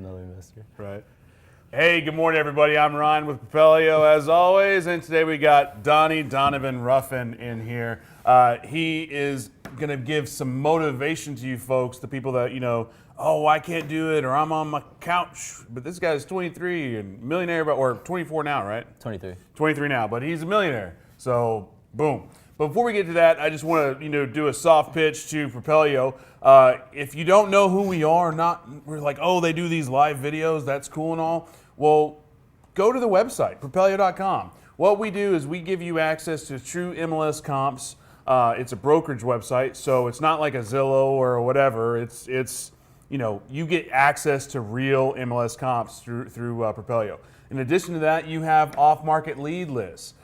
Another investor. Right. Hey, good morning, everybody. I'm Ryan with Propelio, as always, and today we got Donovan Ruffin in here. He is going to give some motivation to you folks, the people that, oh, I can't do it, or I'm on my couch. But this guy's 23 and millionaire, or 24 now, right? 23. 23 now, but he's a millionaire. So, boom. But before we get to that, I just want to, do a soft pitch to Propelio. If you don't know who we are, we're like, oh, they do these live videos, that's cool and all. Well, go to the website, propelio.com. What we do is we give you access to true MLS comps. It's a brokerage website, so it's not like a Zillow or whatever. It's you get access to real MLS comps through Propelio. In addition to that, you have off-market lead lists.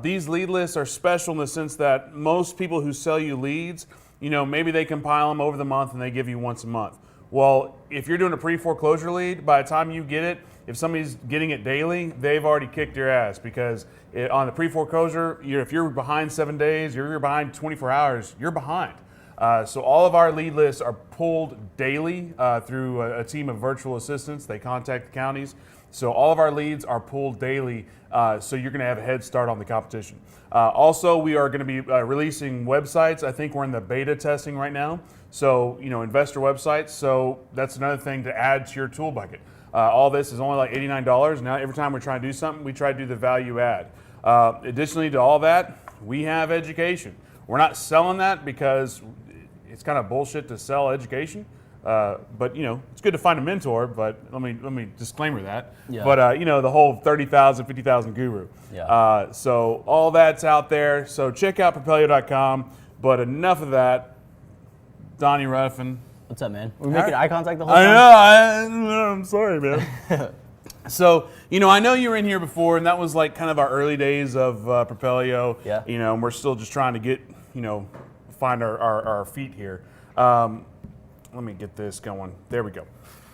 These lead lists are special in the sense that most people who sell you leads, maybe they compile them over the month and they give you once a month. Well, if you're doing a pre-foreclosure lead, by the time you get it, if somebody's getting it daily, they've already kicked your ass because on the pre-foreclosure, if you're behind 7 days, you're behind 24 hours, you're behind. So all of our lead lists are pulled daily through a team of virtual assistants. They contact the counties. So all of our leads are pulled daily, so you're going to have a head start on the competition. Also, we are going to be releasing websites. I think we're in the beta testing right now. So, investor websites. So that's another thing to add to your tool bucket. All this is only like $89. Now, every time we try to do something, we try to do the value add. Additionally to all that, we have education. We're not selling that because it's kind of bullshit to sell education. But it's good to find a mentor. But let me disclaimer that. Yeah. But the whole 30,000, 50,000 guru. Yeah. So all that's out there. So check out propelio.com. But enough of that. Donnie Ruffin. What's up, man? We're making eye contact the whole time. I know. I'm sorry, man. So, I know you were in here before, and that was like kind of our early days of Propelio. Yeah. And we're still just trying to get, find our feet here. Let me get this going. There we go.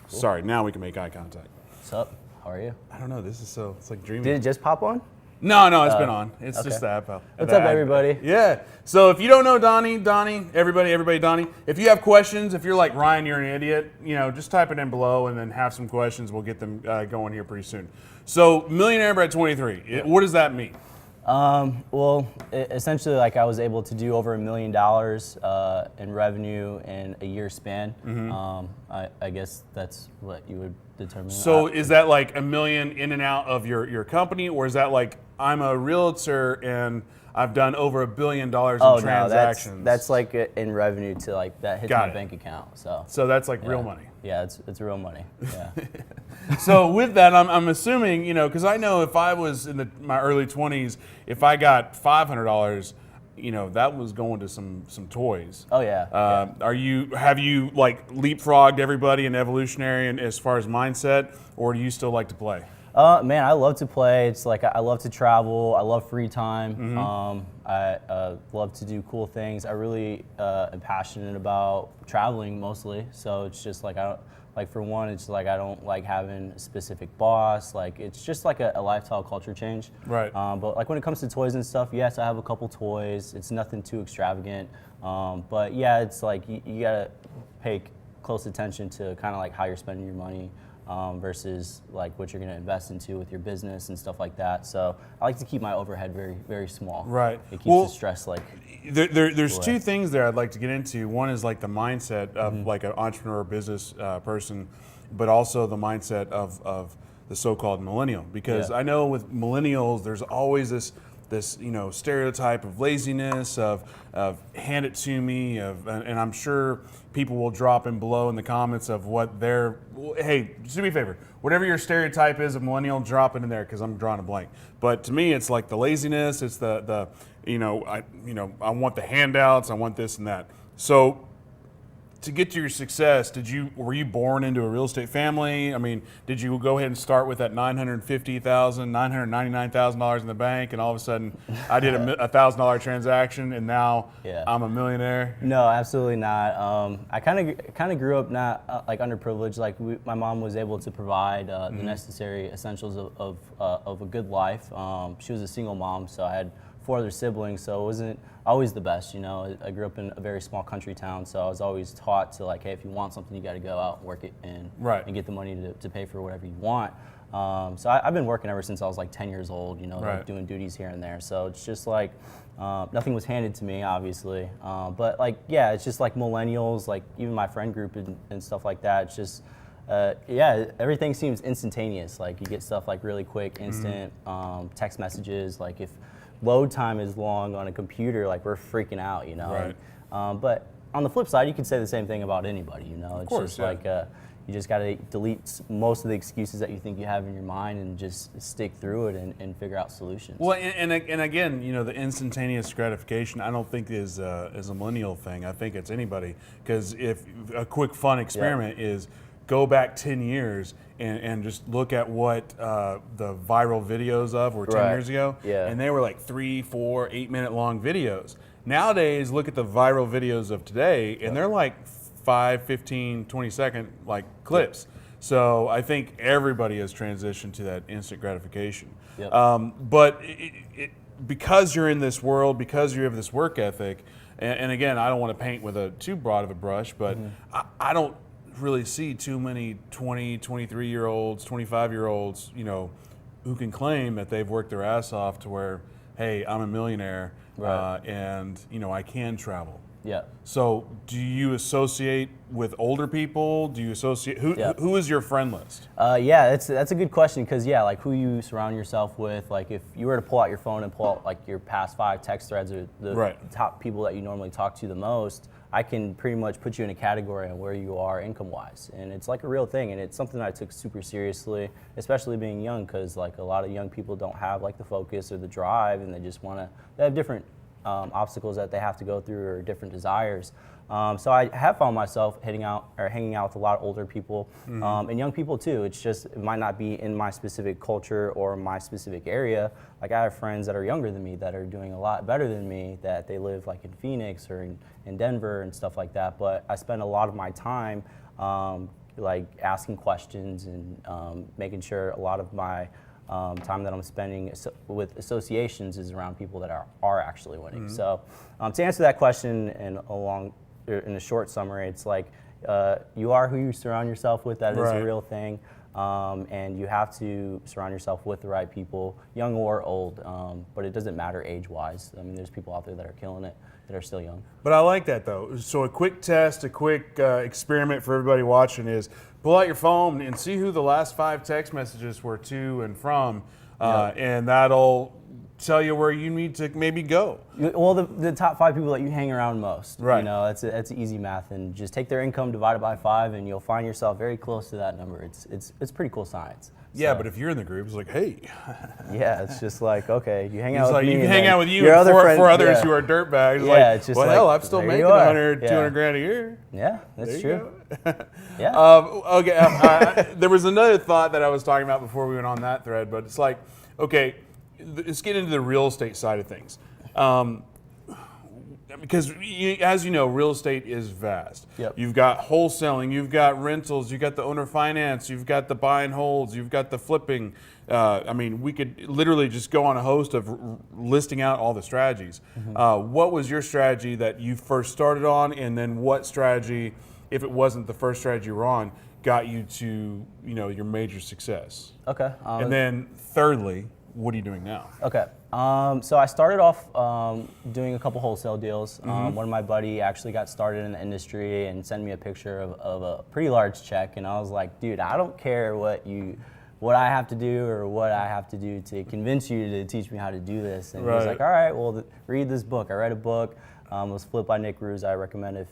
Cool. Sorry, now we can make eye contact. What's up? How are you? I don't know. It's like dreaming. Did it just pop on? No, it's been on. It's okay. just the app. What's up, everybody? Yeah. So if you don't know Donnie, everybody, Donnie, if you have questions, if you're like Ryan, you're an idiot, just type it in below and then have some questions. We'll get them going here pretty soon. So millionaire by 23, what does that mean? Essentially, like I was able to do over $1 million in revenue in a year span. Mm-hmm. I guess that's what you would determine. So is that like $1 million in and out of your company, or is that like I'm a realtor and I've done over $1 billion in transactions? No, that's like in revenue to like that hits my bank account. So that's like real money. Yeah, it's real money. Yeah. So with that, I'm assuming, because I know if I was in my early 20s, if I got $500, that was going to some toys. Oh yeah. Have you like leapfrogged everybody in evolutionary and as far as mindset, or do you still like to play? Man, I love to play. It's like I love to travel. I love free time. Mm-hmm. I love to do cool things. I really am passionate about traveling mostly. So it's just like for one, it's like I don't like having a specific boss. Like it's just like a lifestyle culture change. Right. But like when it comes to toys and stuff, yes, I have a couple toys. It's nothing too extravagant. But yeah, it's like you gotta pay close attention to kind of like how you're spending your money. Versus like what you're going to invest into with your business and stuff like that. So I like to keep my overhead very, very small. Right. It keeps the stress like. There's two things there I'd like to get into. One is like the mindset of like an entrepreneur business person, but also the mindset of the so-called millennial. Because I know with millennials, there's always this stereotype of laziness, of hand it to me, and I'm sure people will drop in below in the comments of what their, hey, just do me a favor, whatever your stereotype is of millennial, drop it in there because I'm drawing a blank. But to me, it's like the laziness, it's I want the handouts, I want this and that. So to get to your success, were you born into a real estate family? I mean, did you go ahead and start with that $950,000, $999,000 in the bank, and all of a sudden I did a $1,000 transaction, and now I'm a millionaire? No, absolutely not. I kind of grew up not like underprivileged. Like my mom was able to provide the necessary essentials of a good life. She was a single mom, so I had 4 other siblings, so it wasn't always the best. You know, I grew up in a very small country town, so I was always taught to like, hey, if you want something, you got to go out and work it and get the money to pay for whatever you want. So I've been working ever since I was like 10 years old, you know, like doing duties here and there. So it's just like, nothing was handed to me, obviously. But like, yeah, it's just like millennials, like even my friend group and stuff like that. It's just, yeah, everything seems instantaneous. Like you get stuff like really quick, instant, text messages. Like if load time is long on a computer, like we're freaking out, you know. But on the flip side, you could say the same thing about anybody, you know. It's just like, you just got to delete most of the excuses that you think you have in your mind and just stick through it and figure out solutions. Well, and again, you know, the instantaneous gratification, I don't think is a millennial thing. I think it's anybody. Because if a quick fun experiment is go back 10 years and just look at what the viral videos of were 10 years ago. And they were like 3, 4, 8 minute long videos. Nowadays, look at the viral videos of today and they're like 5, 15, 20-second like clips. So I think everybody has transitioned to that instant gratification. But because you're in this world, because you have this work ethic, and again, I don't want to paint with a too broad of a brush, but I don't really see too many 20, 23-year-olds, 25-year-olds, you know, who can claim that they've worked their ass off to where, hey, I'm a millionaire and, you know, I can travel. So do you associate with older people? Do you associate, who is your friend list? Yeah, that's a good question because like who you surround yourself with, like if you were to pull out your phone and pull out like your past 5 text threads or the top people that you normally talk to the most, I can pretty much put you in a category on where you are income-wise. And it's like a real thing and it's something that I took super seriously, especially being young because like a lot of young people don't have like the focus or the drive and they have different obstacles that they have to go through or different desires. So I have found myself hanging out with a lot of older people and young people too. It's just, it might not be in my specific culture or my specific area. Like I have friends that are younger than me that are doing a lot better than me, that they live like in Phoenix or in Denver and stuff like that. But I spend a lot of my time like asking questions and making sure a lot of my time that I'm spending with associations is around people that are actually winning. So to answer that question in a short summary, it's like you are who you surround yourself with. That is a real thing. And you have to surround yourself with the right people, young or old, but it doesn't matter age-wise. I mean, there's people out there that are killing it that are still young. But I like that though. So a quick test, a quick experiment for everybody watching is pull out your phone and see who the last 5 text messages were to and from, and that'll tell you where you need to maybe go. Well, the top 5 people that you hang around most, right? You know, that's easy math, and just take their income divided by 5, and you'll find yourself very close to that number. It's pretty cool science. Yeah, but if you're in the group, it's like, hey. Yeah, it's just like, okay, you hang out with me. You can hang out with you and for others who are dirtbags. Yeah, it's just well, like, hell, I'm still making 100, 200 grand a year. Yeah, that's true. Yeah. Okay, there was another thought that I was talking about before we went on that thread, but it's like, okay, let's get into the real estate side of things. Because as you know, real estate is vast. You've got wholesaling, you've got rentals, you've got the owner finance, you've got the buy and holds, you've got the flipping. I mean, we could literally just go on a host of listing out all the strategies. What was your strategy that you first started on, and then what strategy, if it wasn't the first strategy you were on, got you to your major success? Okay. And then thirdly, what are you doing now? Okay. So I started off doing a couple wholesale deals. One of my buddy actually got started in the industry and sent me a picture of a pretty large check, and I was like, dude, I don't care what I have to do or what I have to do to convince you to teach me how to do this. And he was like, all right, well, read this book. I read a book. It was Flip by Nick Ruiz. I recommend if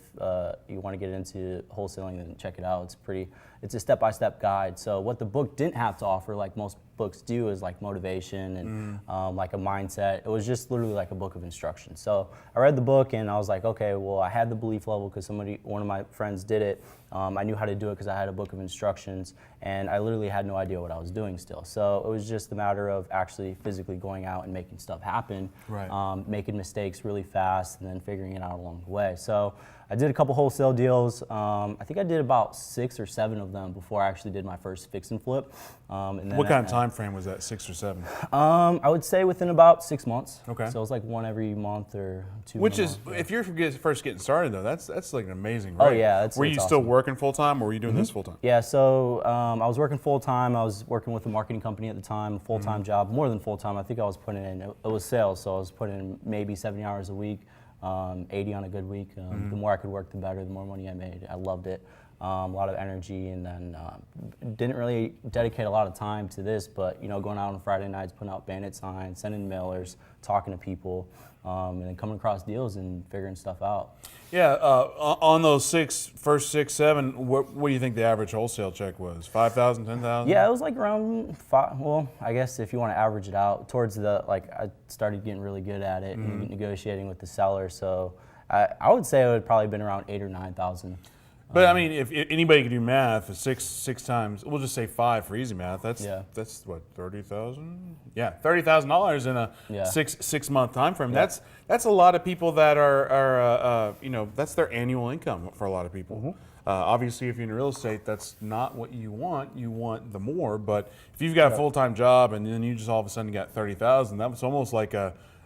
you want to get into wholesaling, then check it out. It's a step-by-step guide. So what the book didn't have to offer, like most books do, is like motivation and like a mindset. It was just literally like a book of instructions. So I read the book and I was like, okay, well, I had the belief level because one of my friends did it. I knew how to do it because I had a book of instructions, and I literally had no idea what I was doing still. So it was just a matter of actually physically going out and making stuff happen, making mistakes really fast, and then figuring it out along the way. So I did a couple wholesale deals. I think I did about 6 or 7 of them before I actually did my first fix and flip. And then what kind of time time frame was that, 6 or 7? I would say within about 6 months. Okay. So it was like one every month or 2. Which a is, month, if you're first getting started though, that's like an amazing rate. Oh, yeah, Were you it's still awesome. working full time, or were you doing this full time? Yeah, so I was working full time. I was working with a marketing company at the time, a full-time job, more than full-time. I think I was putting in, it was sales, so I was putting in maybe 70 hours a week, 80 on a good week. The more I could work, the better, the more money I made. I loved it. A lot of energy, and then didn't really dedicate a lot of time to this, but going out on Friday nights, putting out bandit signs, sending mailers, talking to people, and then coming across deals and figuring stuff out. Yeah, on those first 6, 7, what do you think the average wholesale check was? 5,000, 10,000? Yeah, it was like around 5. Well, I guess if you want to average it out, towards I started getting really good at it and negotiating with the seller. So I would say it would probably been around 8,000 or 9,000. But I mean, if anybody can do math, six times, we'll just say 5 for easy math. That's what, 30,000? Yeah, $30,000 in a 6 month time frame. Yeah. That's a lot of people that are that's their annual income for a lot of people. Obviously, if you're in real estate, that's not what you want. You want the more. But if you've got a full time job and then you just all of a sudden got 30,000, that was almost like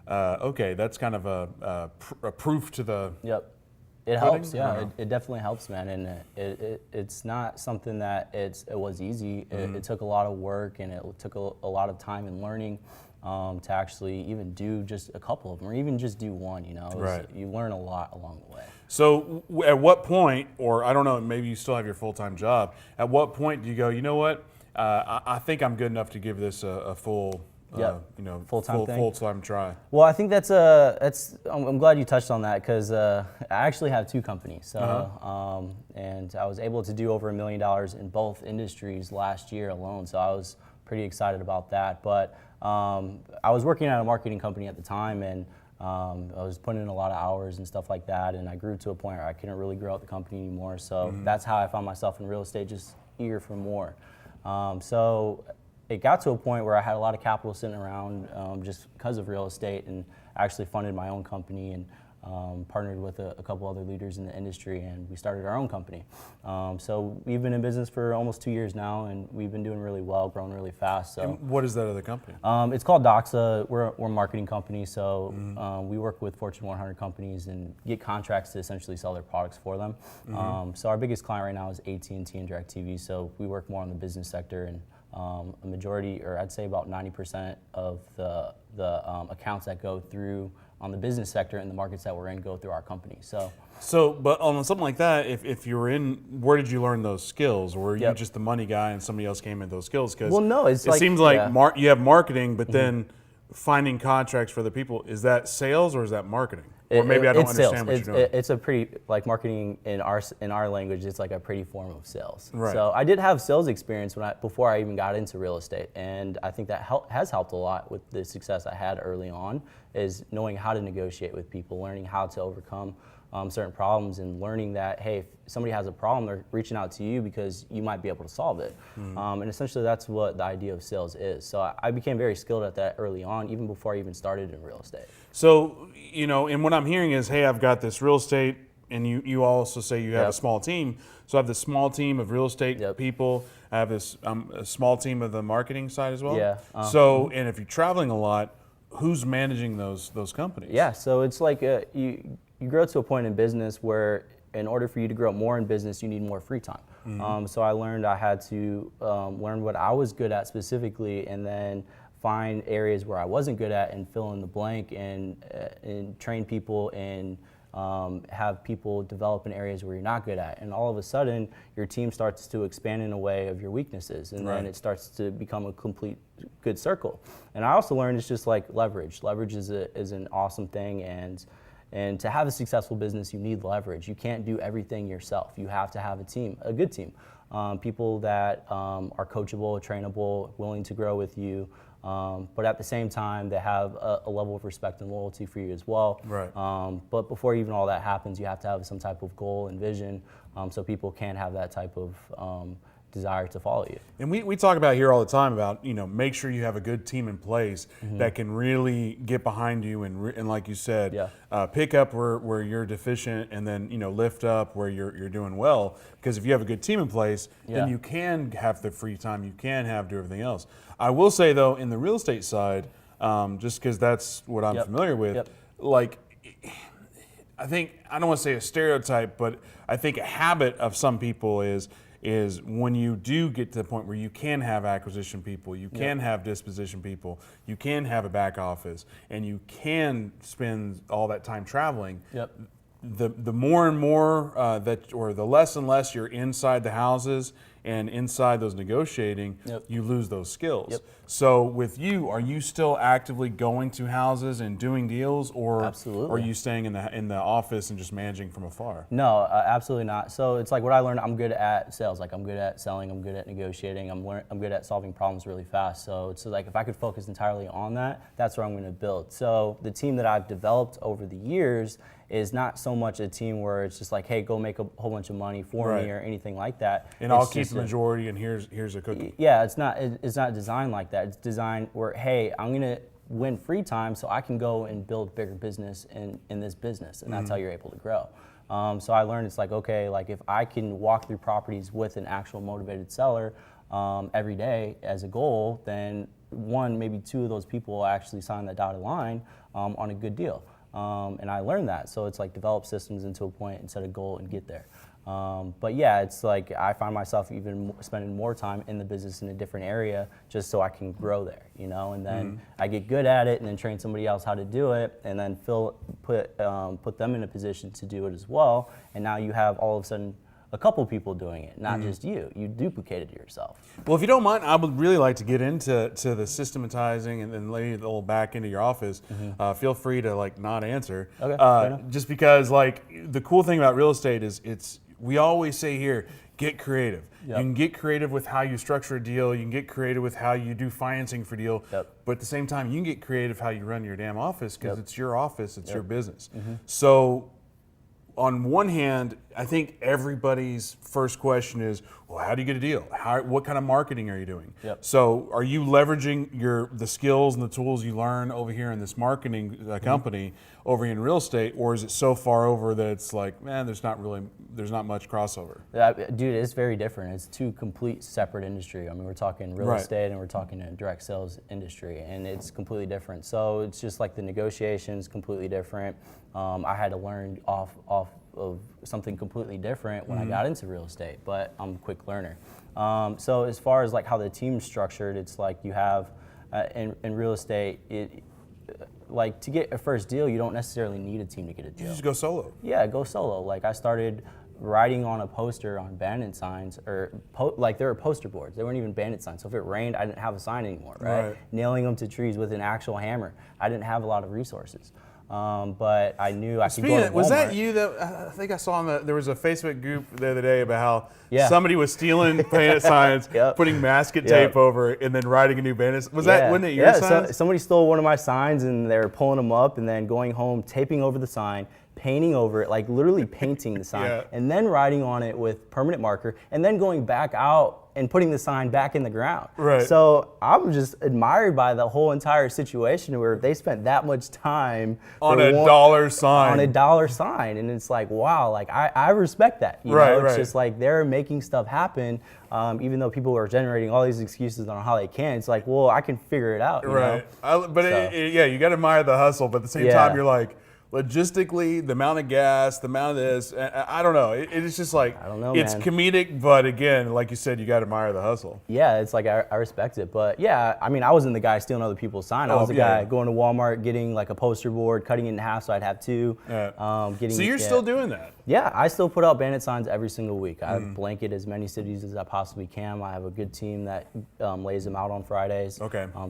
okay, that's kind of a proof to the. Yep. It helps, yeah. It definitely helps, man. And it's not something that it was easy. It took a lot of work, and it took a lot of time and learning to actually even do just a couple of them, or even just do one. Right. You learn a lot along the way. So at what point, or I don't know, maybe you still have your full-time job, at what point do you go, you know what, I think I'm good enough to give this a full full-time try? Well, I think I'm glad you touched on that, because I actually have 2 companies. So, and I was able to do over $1 million in both industries last year alone. So I was pretty excited about that. But I was working at a marketing company at the time, and I was putting in a lot of hours and stuff like that. And I grew to a point where I couldn't really grow out the company anymore. So that's how I found myself in real estate, just eager for more. So it got to a point where I had a lot of capital sitting around just because of real estate, and actually funded my own company, and partnered with a couple other leaders in the industry, and we started our own company. So we've been in business for almost 2 years now, and we've been doing really well, growing really fast. So And what is that other company? it's called Doxa. We're a marketing company, so we work with Fortune 100 companies and get contracts to essentially sell their products for them. So our biggest client right now is AT&T and DirecTV. So we work more on the business sector, and a majority, or I'd say about 90% of the accounts that go through on the business sector in the markets that we're in go through our company. So, but on something like that, if you were in, where did you learn those skills? Or were you just the money guy and somebody else came in those skills? Because it seems like you have marketing, but then finding contracts for the people, is that sales or is that marketing? Or maybe I don't understand what you're doing. It's a pretty, like marketing in our language, it's like a pretty form of sales. Right. So I did have sales experience before I even got into real estate, and I think that has helped a lot with the success I had early on, is knowing how to negotiate with people, learning how to overcome certain problems, and learning that, hey, if somebody has a problem, they're reaching out to you because you might be able to solve it. And essentially that's what the idea of sales is. So I became very skilled at that early on, even before I even started in real estate. So, and what I'm hearing is, hey, I've got this real estate, and you also say you have a small team. So I have this small team of real estate people. I have this a small team of the marketing side as well. Yeah. So, and if you're traveling a lot, who's managing those companies? Yeah, so it's like you grow to a point in business where, in order for you to grow more in business, you need more free time. So I learned I had to learn what I was good at specifically, and then find areas where I wasn't good at and fill in the blank, and train people, and have people develop in areas where you're not good at. And all of a sudden, your team starts to expand in a way of your weaknesses, and then it starts to become a complete good circle. And I also learned it's just like leverage. Leverage is an awesome thing, and to have a successful business, you need leverage. You can't do everything yourself. You have to have a team, a good team, people that are coachable, trainable, willing to grow with you, but at the same time, they have a level of respect and loyalty for you as well. Right. But before even all that happens, you have to have some type of goal and vision, so people can have that type of desire to follow you. And we talk about here all the time about, make sure you have a good team in place that can really get behind you and like you said, pick up where you're deficient and then, lift up where you're doing well. Because if you have a good team in place, then you can have the free time, you can do everything else. I will say though, in the real estate side, just because that's what I'm familiar with, like, I think, I don't want to say a stereotype, but I think a habit of some people is when you do get to the point where you can have acquisition people, you can have disposition people, you can have a back office, and you can spend all that time traveling. The more and more the less and less you're inside the houses and inside those negotiating, you lose those skills. So with you, are you still actively going to houses and doing deals, or are you staying in the office and just managing from afar? No, absolutely not. So it's like what I learned. I'm good at sales. Like I'm good at selling. I'm good at negotiating. I'm good at solving problems really fast. So it's like if I could focus entirely on that, that's where I'm going to build. So the team that I've developed over the years is not so much a team where it's just like, hey, go make a whole bunch of money for me or anything like that. And I'll keep the majority, and here's a cookie. Yeah, it's not designed like that. It's designed where, hey, I'm gonna win free time so I can go and build bigger business in this business, and that's how you're able to grow. So I learned it's like, okay, like if I can walk through properties with an actual motivated seller every day as a goal, then one, maybe two of those people will actually sign that dotted line on a good deal. And I learned that. So it's like develop systems into a point and set a goal and get there. But yeah, it's like I find myself even spending more time in the business in a different area just so I can grow there, and then I get good at it and then train somebody else how to do it and then put them in a position to do it as well. And now you have all of a sudden a couple people doing it, not just you. You duplicated yourself. Well, if you don't mind, I would really like to get into the systematizing and then lay a little back into your office. Feel free to not answer. Okay. Just because the cool thing about real estate is we always say here, get creative. You can get creative with how you structure a deal. You can get creative with how you do financing for deal. But at the same time, you can get creative how you run your damn office because it's your office, it's your business. So on one hand, I think everybody's first question is, well, how do you get a deal? What kind of marketing are you doing? So are you leveraging the skills and the tools you learn over here in this marketing company over here in real estate, or is it so far over that it's like, man, there's not much crossover? Dude, it's very different. It's two complete separate industry. I mean, we're talking real estate and we're talking a direct sales industry, and it's completely different. So it's just like the negotiations completely different. I had to learn off of something completely different when I got into real estate, but I'm a quick learner. So as far as how the team's structured, it's like you have in real estate, to get a first deal, you don't necessarily need a team to get a deal. You just go solo. Yeah, go solo. I started writing on a poster on bandit signs, or there were poster boards. They weren't even bandit signs. So if it rained, I didn't have a sign anymore, right? Nailing them to trees with an actual hammer. I didn't have a lot of resources. But I knew I could go to Walmart. Was that you that I think I saw there was a Facebook group the other day about how somebody was stealing bandit signs, putting masking tape over it, and then writing a new bandit. Wasn't it your signs? So somebody stole one of my signs and they were pulling them up and then going home, taping over the sign, painting over it, literally painting the sign, and then writing on it with permanent marker, and then going back out and putting the sign back in the ground. So I'm just admired by the whole entire situation where they spent that much time on a dollar sign. On a dollar sign, and it's like, wow, I respect that. You know? It's just they're making stuff happen, even though people are generating all these excuses on how they can. It's like, well, I can figure it out. You know? You got to admire the hustle, but at the same time, you're like, logistically, the amount of gas, the amount of this, I don't know. It's just I don't know, it's comedic, but again, like you said, you got to admire the hustle. Yeah, it's I respect it. But yeah, I mean, I wasn't the guy stealing other people's sign. I was the guy going to Walmart, getting a poster board, cutting it in half so I'd have two. So you're still doing that? Yeah, I still put out bandit signs every single week. I blanket as many cities as I possibly can. I have a good team that lays them out on Fridays.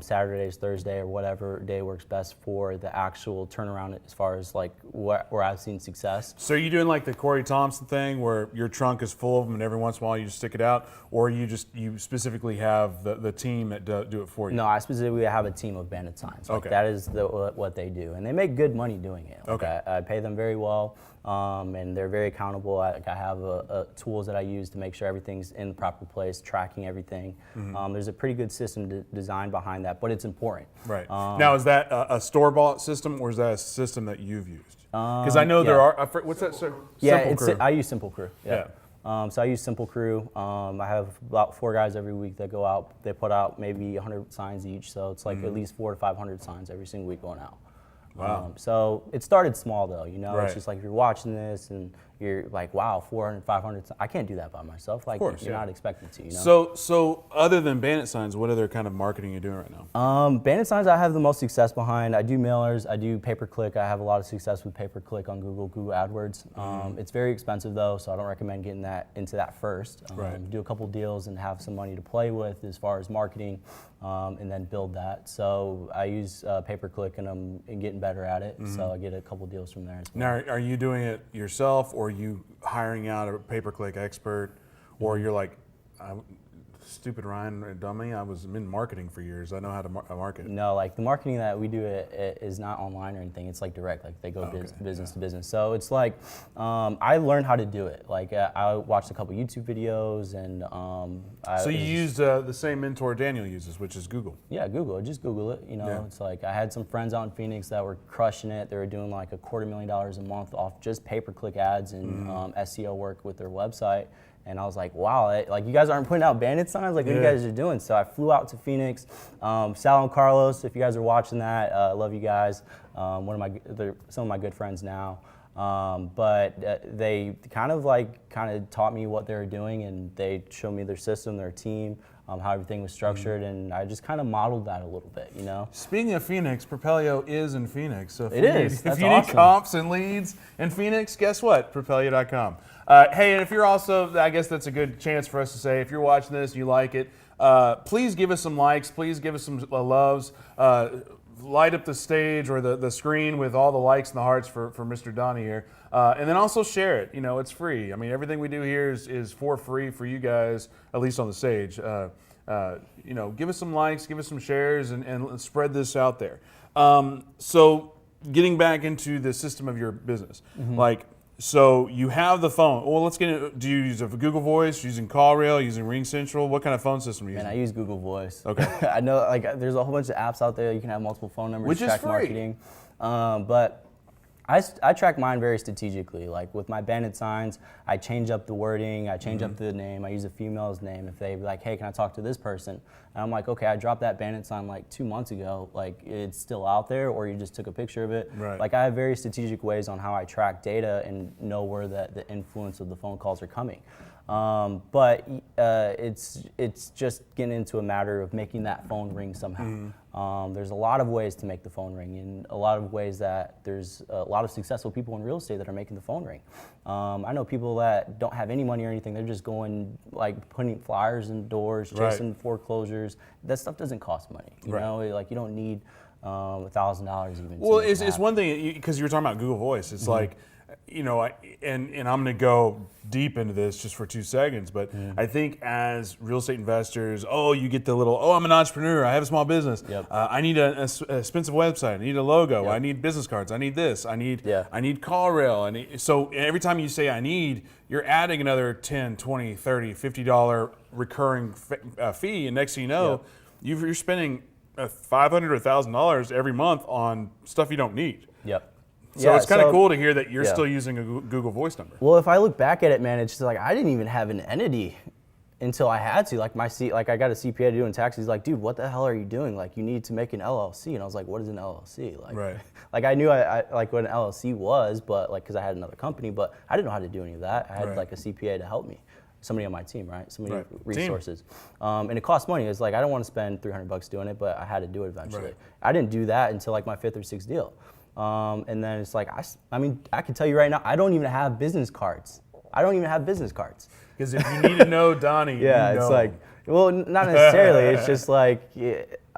Saturdays, Thursday, or whatever day works best for the actual turnaround as far as where I've seen success. So are you doing the Corey Thompson thing where your trunk is full of them and every once in a while you just stick it out, or you specifically have the team that do it for you? No, I specifically have a team of bandit signs. That is what they do, and they make good money doing it. I pay them very well. and they're very accountable. I have tools that I use to make sure everything's in the proper place, tracking everything. There's a pretty good system design behind that, but it's important. Right. Now, is that a store-bought system, or is that a system that you've used? Because I know there are. What's that? Yeah, Simple Crew. I use Simple Crew. Yeah. So I use Simple Crew. I have about 4 guys every week that go out. They put out maybe 100 signs each, so it's like at least 400 to 500 signs every single week going out. Wow. So it started small though, you know. Right. It's just like if you're watching this and you're like, wow, 400, 500. I can't do that by myself. Like, course, you're not expected to, you know. So other than bandit signs, what other kind of marketing are you doing right now? Bandit signs I have the most success behind. I do mailers, I do pay-per-click. I have a lot of success with pay-per-click on Google AdWords. It's very expensive though, so I don't recommend getting into that first. Right. Do a couple deals and have some money to play with as far as marketing, and then build that. So I use pay-per-click and I'm getting better at it. So I get a couple deals from there as well. Now, are you doing it yourself, or are you hiring out a pay-per-click expert, or you're like, stupid Ryan, dummy, I was in marketing for years. I know how to market. No, like the marketing that we do is not online or anything. It's like direct, like they go business to business. So it's like, I learned how to do it. Like I watched a couple YouTube videos and So you used the same mentor Daniel uses, which is Google. Yeah, Google. Just Google it. You know, It's like I had some friends out in Phoenix that were crushing it. They were doing like $250,000 a month off just pay-per-click ads and SEO work with their website. And I was like, wow, like you guys aren't putting out bandit signs? Like what you guys are doing? So I flew out to Phoenix. Sal and Carlos, if you guys are watching that, I love you guys. They're some of my good friends now. But they kind of taught me what they were doing, and they showed me their system, their team, how everything was structured, and I just kind of modeled that a little bit, you know? Speaking of Phoenix, Propelio is in Phoenix. So if you need comps and leads in Phoenix, guess what? Propelio.com. Hey, and if you're also, I guess that's a good chance for us to say, if you're watching this, you like it, please give us some likes, please give us some loves. Light up the stage or the screen with all the likes and the hearts for Mr. Donnie here. And then also share it. You know, it's free. I mean, everything we do here is for free for you guys, at least on the stage. You know, give us some likes, give us some shares, and spread this out there. So getting back into the system of your business, so you have the phone. Well, let's get into, do you use a Google Voice, using CallRail, using Ring Central? What kind of phone system are you using? Man, I use Google Voice. Okay. I know, like, there's a whole bunch of apps out there. You can have multiple phone numbers, which track is free. Marketing. But I track mine very strategically. Like with my bandit signs, I change up the wording, I change up the name, I use a female's name. If they be like, hey, can I talk to this person? And I'm like, okay, I dropped that bandit sign like 2 months ago. Like it's still out there, or you just took a picture of it. Right. Like I have very strategic ways on how I track data and know where the influence of the phone calls are coming. But it's just getting into a matter of making that phone ring somehow. There's a lot of ways to make the phone ring, and a lot of ways that there's a lot of successful people in real estate that are making the phone ring. I know people that don't have any money or anything. They're just going, like, putting flyers in doors, chasing foreclosures. That stuff doesn't cost money. You know, like you don't need $1,000 even. Well, it's one thing, because you were talking about Google Voice. It's like, you know, and I'm going to go deep into this just for 2 seconds, but I think as real estate investors, you get the little, I'm an entrepreneur, I have a small business, I need an expensive website, I need a logo, I need business cards, I need this, I need CallRail. So every time you say I need, you're adding another $10, $20, $30, $50 recurring fee, and next thing you know, you're spending $500 or $1,000 every month on stuff you don't need. So it's kind of cool to hear that you're still using a Google Voice number. Well, if I look back at it, man, it's just like I didn't even have an entity until I had to. Like I got a CPA to do in taxes. He's like, dude, what the hell are you doing? Like, you need to make an LLC. And I was like, what is an LLC? Like, like I knew I like what an LLC was, but like because I had another company, but I didn't know how to do any of that. I had like a CPA to help me. Somebody on my team, right? Somebody resources. And it cost money. It's like I don't want to spend $300 doing it, but I had to do it eventually. I didn't do that until like my 5th or 6th deal. And then it's like, I mean, I can tell you right now, I don't even have business cards. Because if you need to know Donnie, it's like, well, not necessarily. It's just like,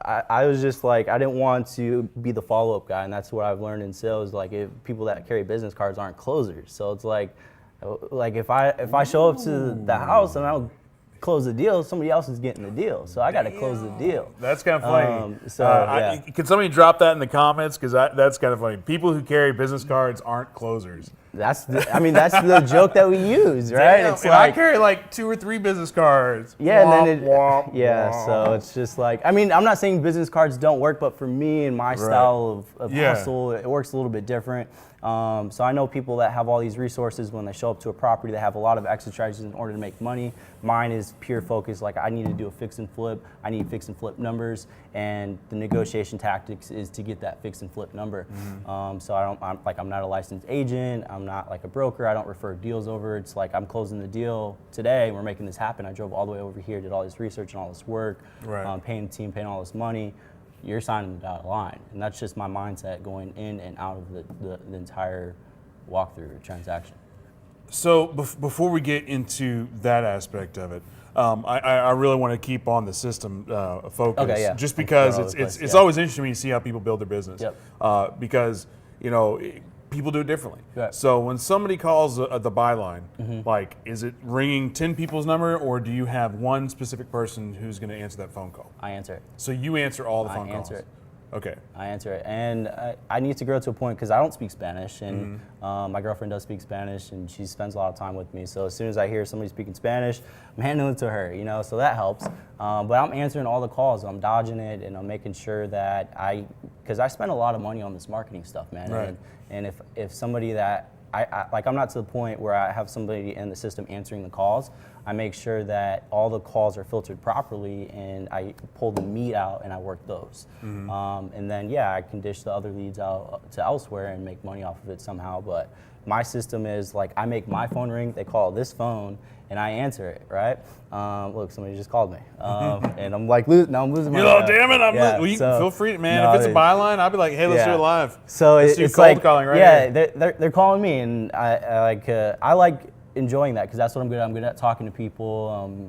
I was just like, I didn't want to be the follow-up guy. And that's what I've learned in sales. Like, if people that carry business cards aren't closers. So it's like if I show up to the house and I don't close the deal, somebody else is getting the deal. So I got to close the deal. That's kind of funny. Can somebody drop that in the comments? Because that's kind of funny. People who carry business cards aren't closers. That's the joke that we use, right? Damn, It's and I carry like 2 or 3 business cards. Yeah, Womp, and then womp, yeah, womp. so it's just like, I mean, I'm not saying business cards don't work, but for me and my style of hustle, it works a little bit different. So I know people that have all these resources when they show up to a property, they have a lot of exit strategies in order to make money. Mine is pure focus, like I need to do a fix and flip, I need fix and flip numbers, and the negotiation tactics is to get that fix and flip number. So I'm not a licensed agent, I'm not like a broker, I don't refer deals over. It's like I'm closing the deal today, we're making this happen. I drove all the way over here, did all this research and all this work, paying the team, paying all this money. You're signing the dotted line, and that's just my mindset going in and out of the entire walkthrough transaction. So before we get into that aspect of it, I really want to keep on the system focus, Okay, yeah. just because it's always interesting when you see how people build their business, because people do it differently. Right. So when somebody calls the byline, like, is it ringing 10 people's number, or do you have one specific person who's going to answer that phone call? I answer it. So you answer all the phone calls? I answer it. Okay. I answer it, and I need to grow to a point because I don't speak Spanish, and my girlfriend does speak Spanish, and she spends a lot of time with me. So as soon as I hear somebody speaking Spanish, I'm handing it to her, so that helps. But I'm answering all the calls, I'm dodging it, and I'm making sure that because I spend a lot of money on this marketing stuff, man. Right. And if somebody that I'm not to the point where I have somebody in the system answering the calls. I make sure that all the calls are filtered properly, and I pull the meat out and I work those. And then I can dish the other leads out to elsewhere and make money off of it somehow. But my system is like, I make my phone ring, they call this phone, and I answer it, right? Look, somebody just called me. And I'm like, now I'm losing my damn it, feel free, man. No, if it's a byline, I'll be like, hey, let's do it live. So let's do it's cold like, calling right here. they're calling me, and I like enjoying that because that's what I'm good at. I'm good at talking to people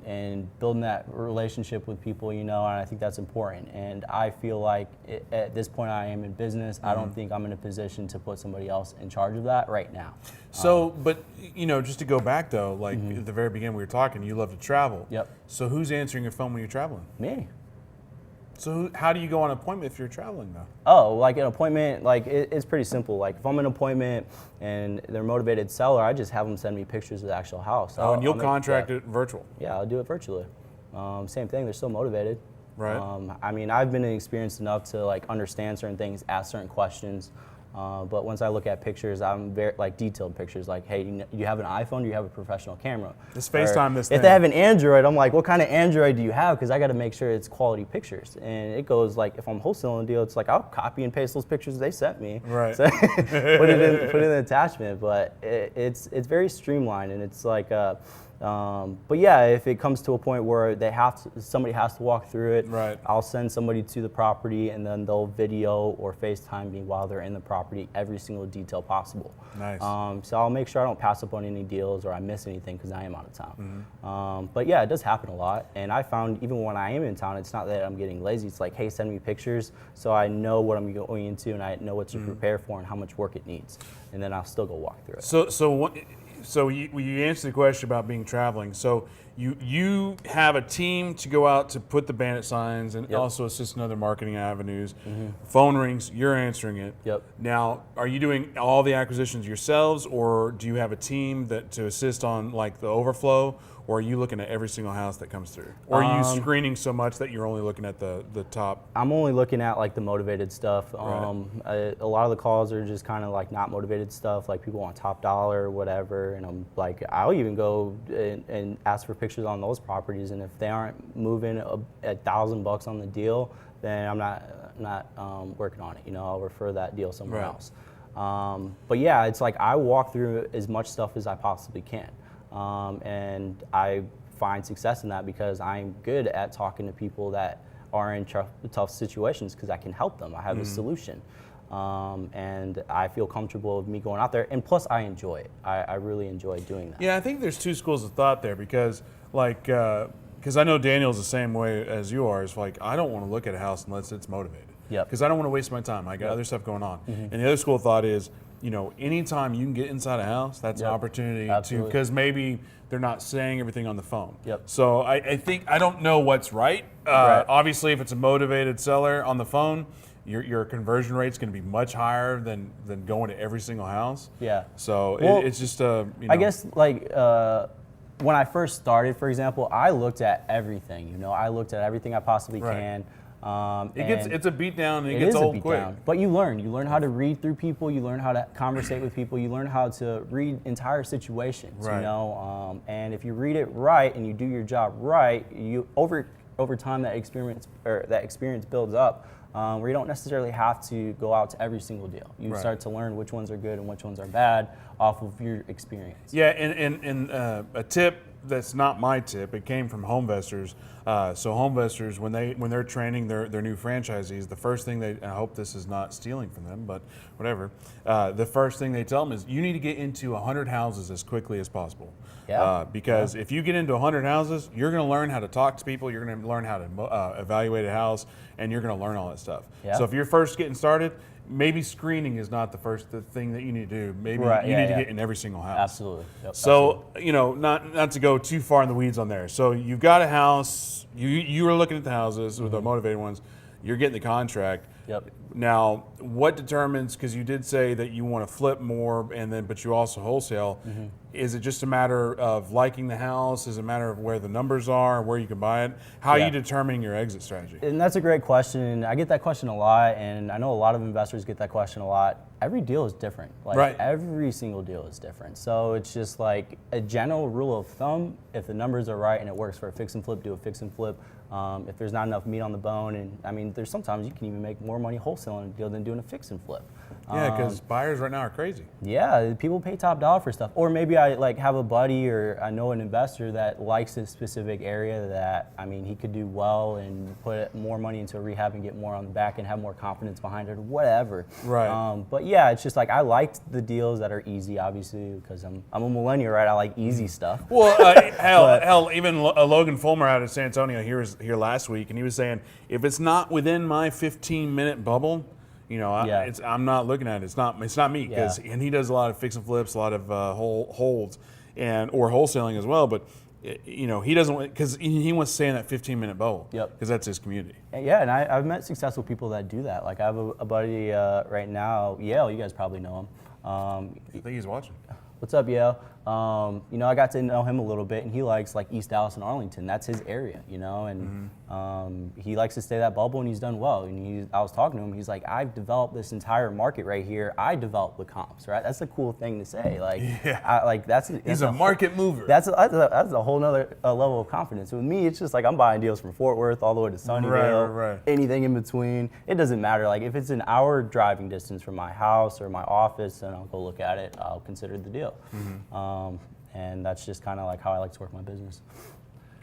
and building that relationship with people, and I think that's important. And I feel like at this point I am in business. I don't think I'm in a position to put somebody else in charge of that right now. So, but just to go back though, like at the very beginning we were talking, you love to travel. Yep. So who's answering your phone when you're traveling? Me. So how do you go on an appointment if you're traveling though? Oh, like an appointment, like it's pretty simple. Like if I'm in an appointment and they're a motivated seller, I just have them send me pictures of the actual house. And you'll contract it virtual? Yeah, I'll do it virtually. Same thing, they're still motivated. Right. I mean, I've been experienced enough to like understand certain things, ask certain questions. But once I look at pictures, I'm very detailed pictures. Like, hey, do you have an iPhone? Do you have a professional camera? Just FaceTime this thing. If they have an Android, I'm like, what kind of Android do you have? Because I got to make sure it's quality pictures. And it goes like, if I'm wholesaling a deal, it's like I'll copy and paste those pictures they sent me. Right. So put it in the attachment. But it's very streamlined, and it's like. But yeah, if it comes to a point where somebody has to walk through it, right. I'll send somebody to the property, and then they'll video or FaceTime me while they're in the property, every single detail possible. Nice. So I'll make sure I don't pass up on any deals or I miss anything because I am out of town. But yeah, it does happen a lot, and I found even when I am in town, it's not that I'm getting lazy. It's like, hey, send me pictures so I know what I'm going into and I know what to prepare for and how much work it needs, and then I'll still go walk through it. So you answered the question about being traveling. So you have a team to go out to put the bandit signs and also assist in other marketing avenues. Phone rings, you're answering it. Yep. Now, are you doing all the acquisitions yourselves, or do you have a team to assist on like the overflow? Or are you looking at every single house that comes through? Or are you screening so much that you're only looking at the top? I'm only looking at like the motivated stuff. Right. A lot of the calls are just kind of like not motivated stuff, like people want top dollar or whatever. And I'm like, I'll even go and ask for pictures on those properties. And if they aren't moving $1,000 on the deal, then I'm not working on it. I'll refer that deal somewhere else. But yeah, it's like I walk through as much stuff as I possibly can. And I find success in that because I'm good at talking to people that are in tough situations because I can help them. I have a solution. And I feel comfortable with me going out there. And plus, I enjoy it. I really enjoy doing that. Yeah, I think there's two schools of thought there because, because I know Daniel's the same way as you are. It's like, I don't want to look at a house unless it's motivated. Yep. Because I don't want to waste my time. I got other stuff going on. And the other school of thought is, anytime you can get inside a house, that's an opportunity to, because maybe they're not saying everything on the phone. Yep. So I think, I don't know what's right. Obviously, if it's a motivated seller on the phone, your conversion rate's going to be much higher than going to every single house. Yeah. So Well, it's just I guess like when I first started, for example, I looked at everything. You know, I looked at everything I possibly Right. can. it's a beat down and it It gets is a old beat quick. down, but you learn how to read through people, you learn how to conversate with people, you learn how to read entire situations, Right. you know, and if you read it right and you do your job right, you over time that experience builds up, where you don't necessarily have to go out to every single deal. You Right. start to learn which ones are good and which ones are bad off of your experience. Yeah, and a tip that's not my tip. It came from Homevestors. So Homevestors, when they're training their new franchisees, the first thing I hope this is not stealing from them, but whatever. The first thing they tell them is you need to get into 100 houses as quickly as possible. Yeah. Because if you get into 100 houses, you're going to learn how to talk to people. You're going to learn how to evaluate a house, and you're going to learn all that stuff. Yeah. So if you're first getting started, maybe screening is not the thing that you need to do. Maybe Right, you yeah, need to yeah. get in every single house. Absolutely. Yep, So, you know, not to go too far in the weeds on there. So you've got a house, you were looking at the houses with the motivated ones, you're getting the contract. Yep. Now, what determines, because you did say that you want to flip more but you also wholesale, is it just a matter of liking the house? Is it a matter of where the numbers are, where you can buy it? How are Yeah. you determining your exit strategy? And that's a great question. I get that question a lot, and I know a lot of investors get that question a lot. Every deal is different. Like Right. every single deal is different. So it's just like a general rule of thumb. If the numbers are right and it works for a fix and flip, do a fix and flip. If there's not enough meat on the bone, and I mean, there's sometimes you can even make more money wholesaling a deal than doing a fix and flip. Yeah, because buyers right now are crazy. Yeah, people pay top dollar for stuff. Or maybe I like have a buddy or I know an investor that likes a specific area that, I mean, he could do well and put more money into a rehab and get more on the back and have more confidence behind it or whatever. Right. But yeah, it's just like I liked the deals that are easy, obviously, because I'm a millennial, right? I like easy stuff. Well, hell, even Logan Fulmer out of San Antonio was here last week, and he was saying, if it's not within my 15-minute bubble, you know, Yeah. I'm not looking at it. It's not me, because Yeah. and he does a lot of fix and flips, a lot of holds, or wholesaling as well. But you know, he doesn't, because he wants to stay in that 15-minute bubble. Yep. Because that's his community. Yeah, and I've met successful people that do that. Like I have a buddy right now, Yale. You guys probably know him. I think he's watching. What's up, Yale? You know, I got to know him a little bit, and he likes like East Dallas and Arlington. That's his area, you know, and he likes to stay that bubble, and he's done well. And I was talking to him. He's like, I've developed this entire market right here. I developed the comps, right? That's a cool thing to say. Like, Yeah. He's a market mover. That's a whole nother level of confidence. With me, it's just like I'm buying deals from Fort Worth all the way to Sunnyvale, Right. anything in between. It doesn't matter. Like if it's an hour driving distance from my house or my office, then I'll go look at it. I'll consider the deal. And that's just kind of like how I like to work my business.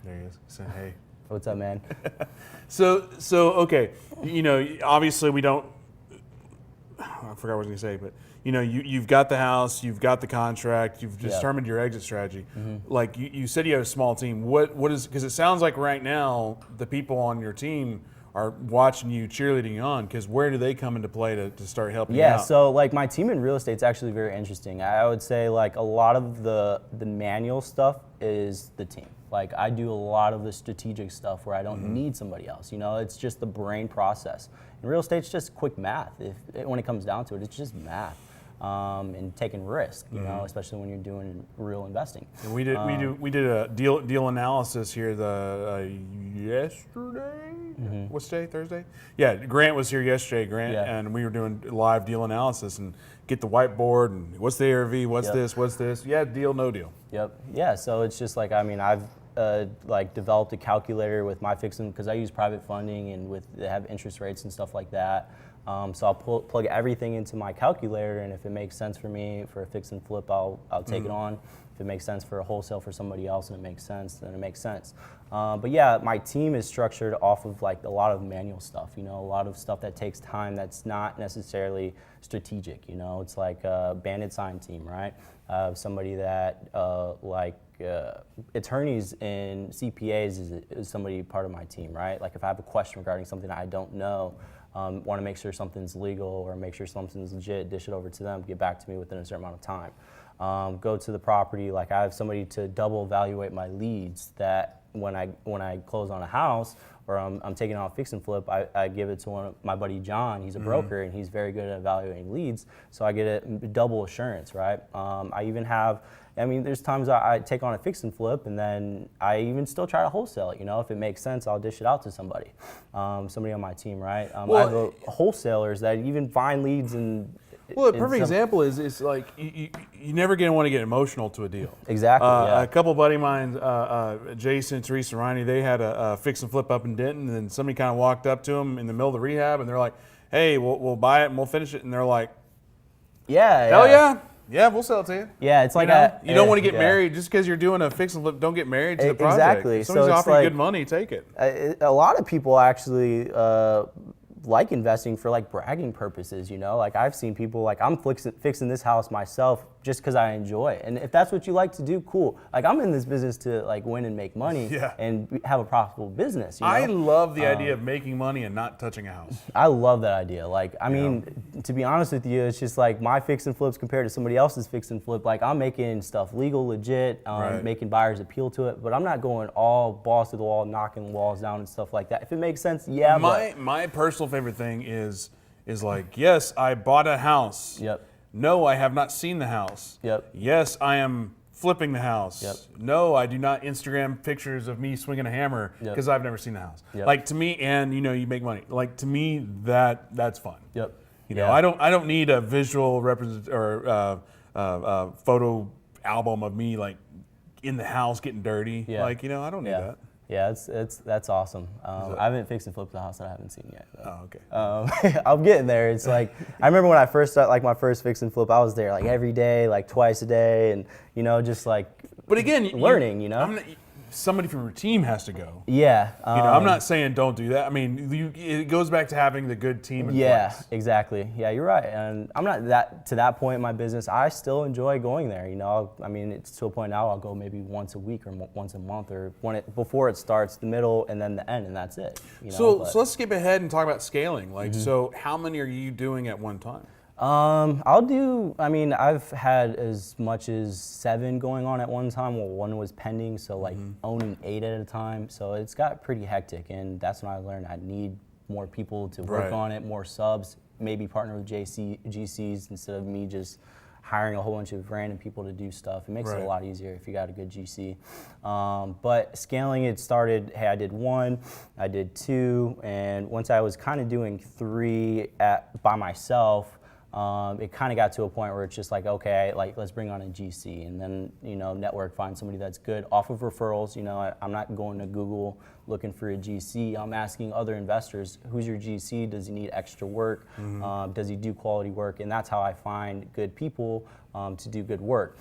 There he is. Saying, hey. What's up, man? So okay, you know, obviously we don't. I forgot what I was going to say, but you know, you've got the house, you've got the contract, you've determined your exit strategy. Like you said, you have a small team. What is, because it sounds like right now the people on your team are watching you, cheerleading you on, because where do they come into play to start helping you out? So like my team in real estate is actually very interesting. I would say like a lot of the manual stuff is the team. Like I do a lot of the strategic stuff where I don't need somebody else. You know, it's just the brain process. In real estate, it's just quick math. When it comes down to it, it's just math. And taking risk, you know, especially when you're doing real investing. And we did a deal analysis here yesterday. What's today? Thursday? Yeah, Grant was here yesterday. And we were doing live deal analysis and get the whiteboard and what's the ARV, what's this? Yeah, deal, no deal. Yep. Yeah. So it's just like, I mean, I've like developed a calculator with my fixing because I use private funding and they have interest rates and stuff like that. So I'll plug everything into my calculator, and if it makes sense for me for a fix and flip, I'll take it on. If it makes sense for a wholesale for somebody else and it makes sense, then it makes sense. But yeah, my team is structured off of like a lot of manual stuff, you know, a lot of stuff that takes time that's not necessarily strategic, you know. It's like a bandit sign team, right? Somebody that attorneys and CPAs is somebody part of my team, right? Like if I have a question regarding something I don't know, want to make sure something's legal or make sure something's legit, dish it over to them, get back to me within a certain amount of time. Go to the property, like I have somebody to double evaluate my leads that when I close on a house or I'm taking on a fix and flip, I give it to my buddy John. He's a broker and he's very good at evaluating leads. So I get it double assurance, right? I even have, there's times I take on a fix and flip and then I even still try to wholesale it. If it makes sense, I'll dish it out to somebody on my team, right? I have wholesalers that even find leads and. Well, a perfect example is like you never want to get emotional to a deal. Exactly. A couple buddy of mine, Jason, Teresa, Riney, they had a fix and flip up in Denton, and then somebody kind of walked up to them in the middle of the rehab, and they're like, "Hey, we'll buy it and we'll finish it," and they're like, "Hell yeah, we'll sell it to you." Yeah, it's like you don't want to get married just because you're doing a fix and flip. Don't get married to the project. Exactly. If somebody's offering good money, take it. A lot of people actually. Like investing for like bragging purposes, like I've seen people like I'm fixing this house myself just because I enjoy it. And if that's what you like to do, cool. Like I'm in this business to like win and make money and have a profitable business. I love the idea of making money and not touching a house. I love that idea. Like, to be honest with you, it's just like my fix and flips compared to somebody else's fix and flip. Like I'm making stuff legal, legit, making buyers appeal to it, but I'm not going all balls to the wall, knocking walls down and stuff like that. If it makes sense, yeah. My personal favorite thing is like, yes, I bought a house. Yep. No, I have not seen the house. Yep. Yes, I am flipping the house. Yep. No, I do not Instagram pictures of me swinging a hammer because I've never seen the house. Yep. Like to me, and you make money. Like to me, that's fun. Yep. I don't need a visual photo album of me like in the house getting dirty. Yeah. Like I don't need that. Yeah, that's awesome. I haven't fixed and flipped the house that I haven't seen yet. Oh, okay. I'm getting there. It's like I remember when I first started, like my first fix and flip, I was there like every day, like twice a day, and just like. But again, learning. Somebody from your team has to go. Yeah. I'm not saying don't do that. It goes back to having the good team in place. Yeah, exactly. Yeah, you're right. And I'm not to that point in my business. I still enjoy going there. It's to a point now I'll go maybe once a week or once a month or before it starts, the middle, and then the end, and that's it. So let's skip ahead and talk about scaling. So how many are you doing at one time? I've had as much as 7 going on at one time. Well, 1 was pending, so like owning 8 at a time. So it's got pretty hectic, and that's when I learned I need more people to work on it, more subs, maybe partner with GCs instead of me just hiring a whole bunch of random people to do stuff. It makes it a lot easier if you got a good GC. But scaling, it started, hey, I did 1, I did 2, and once I was kind of doing 3 by myself, it kind of got to a point where it's just like, okay, like let's bring on a GC and then, network, find somebody that's good off of referrals. I'm not going to Google looking for a GC. I'm asking other investors, who's your GC? Does he need extra work? Does he do quality work? And that's how I find good people to do good work,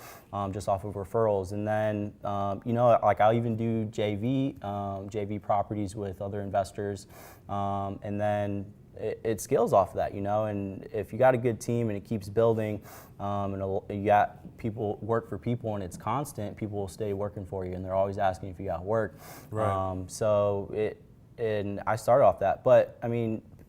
just off of referrals. And then, like I'll even do JV properties with other investors. And then it scales off of that, and if you got a good team and it keeps building, and you got people work for people and it's constant, people will stay working for you and they're always asking if you got work. Right. And I started off that, but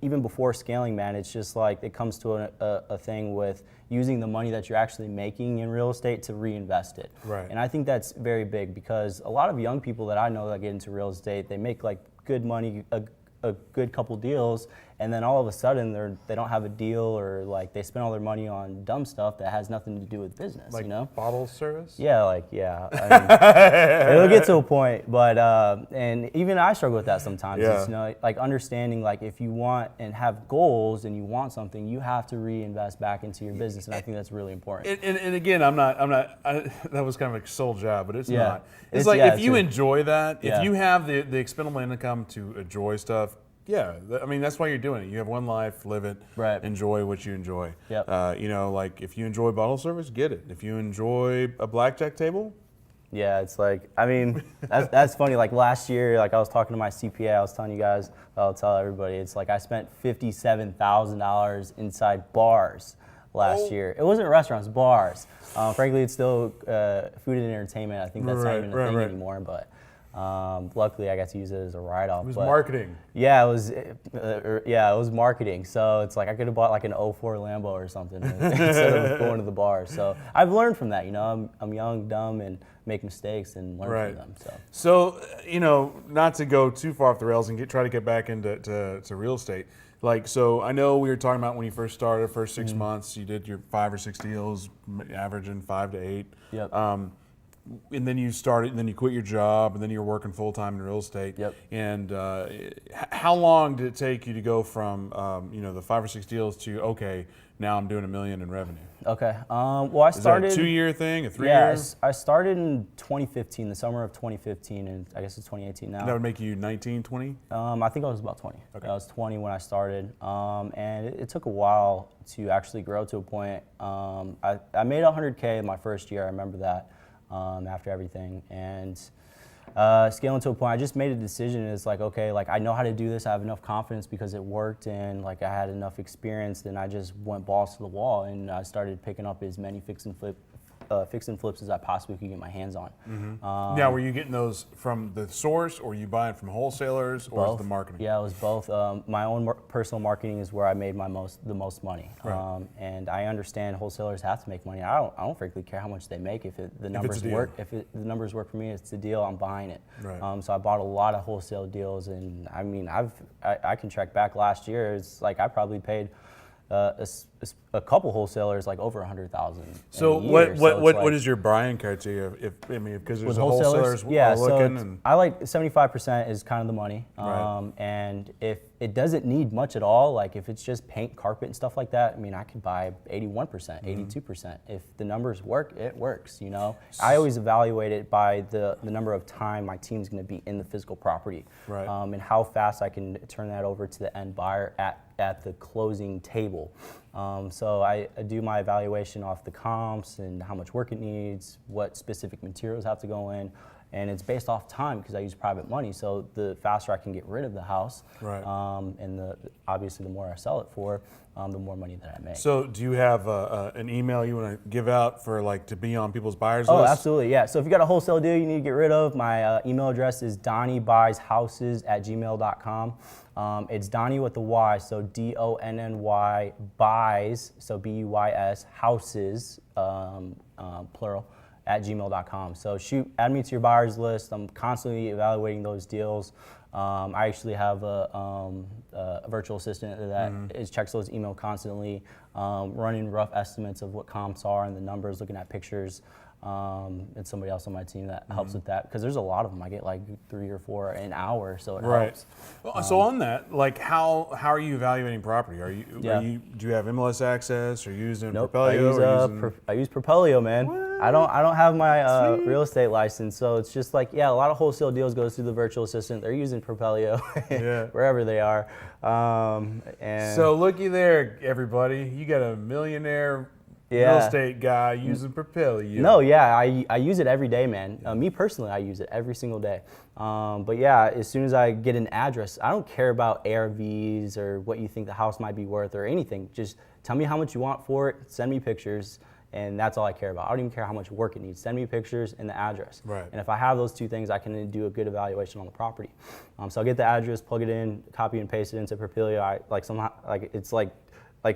even before scaling, man, it's just like it comes to a thing with using the money that you're actually making in real estate to reinvest it. Right. And I think that's very big because a lot of young people that I know that get into real estate, they make like good money, a good couple deals, and then all of a sudden they don't have a deal, or like they spend all their money on dumb stuff that has nothing to do with business. Like bottle service? Yeah, it'll get to a point, but and even I struggle with that sometimes. Yeah. It's, like understanding like if you want and have goals and you want something, you have to reinvest back into your business, and I think that's really important. And again, that was kind of a sole job, but it's not. It's like if you enjoy that, if you have the expendable income to enjoy stuff. Yeah, that's why you're doing it. You have one life, live it, enjoy what you enjoy. Yep. Like if you enjoy bottle service, get it. If you enjoy a blackjack table, yeah, it's like that's funny. Like last year, like I was talking to my CPA, I was telling you guys, I'll tell everybody, it's like I spent $57,000 inside bars last year. It wasn't restaurants, bars. Frankly, it's still food and entertainment. I think that's not even a thing anymore, but. Luckily, I got to use it as a write-off. It was marketing. Yeah, it was marketing. So it's like I could have bought like an '04 Lambo or something instead of going to the bar. So I've learned from that. You know, I'm young, dumb, and make mistakes and learn from them. So you know, not to go too far off the rails and try to get back into to real estate. Like, so I know we were talking about when you first started, first 6 months, you did your 5 or 6 deals, averaging 5 to 8. Yep. And then you started, and then you quit your job, and then you were working full time in real estate. Yep. And how long did it take you to go from you know, the 5 or 6 deals to, okay, now I'm doing $1 million in revenue? Okay. Well, I started. Is that a 2-year thing, a 3-year? Yeah, I started in 2015, the summer of 2015, and I guess it's 2018 now. That would make you 19, 20? I think I was about 20. Okay. I was 20 when I started, and it took a while to actually grow to a point. I made 100K in my first year. I remember that after everything, and scaling to a point, I just made a decision. It's like, okay, like I know how to do this. I have enough confidence because it worked, and like I had enough experience. Then I just went balls to the wall, and I started picking up as many fix and flips as I possibly could get my hands on. Now, were you getting those from the source, or you buying from wholesalers, or was it the marketing? Yeah, it was both. My own personal marketing is where I made the most money, Right. and I understand wholesalers have to make money. I don't frankly care how much they make if the numbers work. If the numbers work for me, it's a deal. I'm buying it. Right. So I bought a lot of wholesale deals, and I mean, I can track back last year. It's like I probably paid a couple wholesalers like over 100,000. So what is your buying criteria? Because there's wholesalers are looking. And I like 75% is kind of the money, Right. and if it doesn't need much at all, like if it's just paint, carpet, and stuff like that, I mean, I could buy 81%, 82%. If the numbers work, it works. You know, I always evaluate it by the number of time my team's going to be in the physical property, Right. And how fast I can turn that over to the end buyer at the closing table. So I do my evaluation off the comps and how much work it needs, what specific materials have to go in, and it's based off time because I use private money. So the faster I can get rid of the house, Right. And obviously the more I sell it for, the more money that I make. So do you have an email you want to give out for like to be on people's buyers Oh, list? absolutely, yeah. So if you got a wholesale deal you need to get rid of, my email address is donnybuys.houses@gmail.com. It's Donny with the Y, so DONNY buys, so BUYS, houses, plural, @gmail.com. So add me to your buyers list. I'm constantly evaluating those deals. I actually have a virtual assistant that checks those emails constantly, running rough estimates of what comps are and the numbers, looking at pictures. And somebody else on my team that helps with that, because there's a lot of them. I get like 3 or 4 an hour, so it helps. Well, so on that, like how are you evaluating property? Do you have MLS access, or you using Propelio? I use Propelio, man. What? I don't have my real estate license, so it's just like, yeah, a lot of wholesale deals goes through the virtual assistant. They're using Propelio wherever they are. And so looky there, everybody. You got a Millionaire real estate guy using Propelio. No, yeah, I use it every day, man. Me personally, I use it every single day. But yeah, as soon as I get an address, I don't care about ARVs or what you think the house might be worth or anything. Just tell me how much you want for it, send me pictures, and that's all I care about. I don't even care how much work it needs. Send me pictures and the address. Right. And if I have those 2 things, I can do a good evaluation on the property. So I'll get the address, plug it in, copy and paste it into Propelio. It's like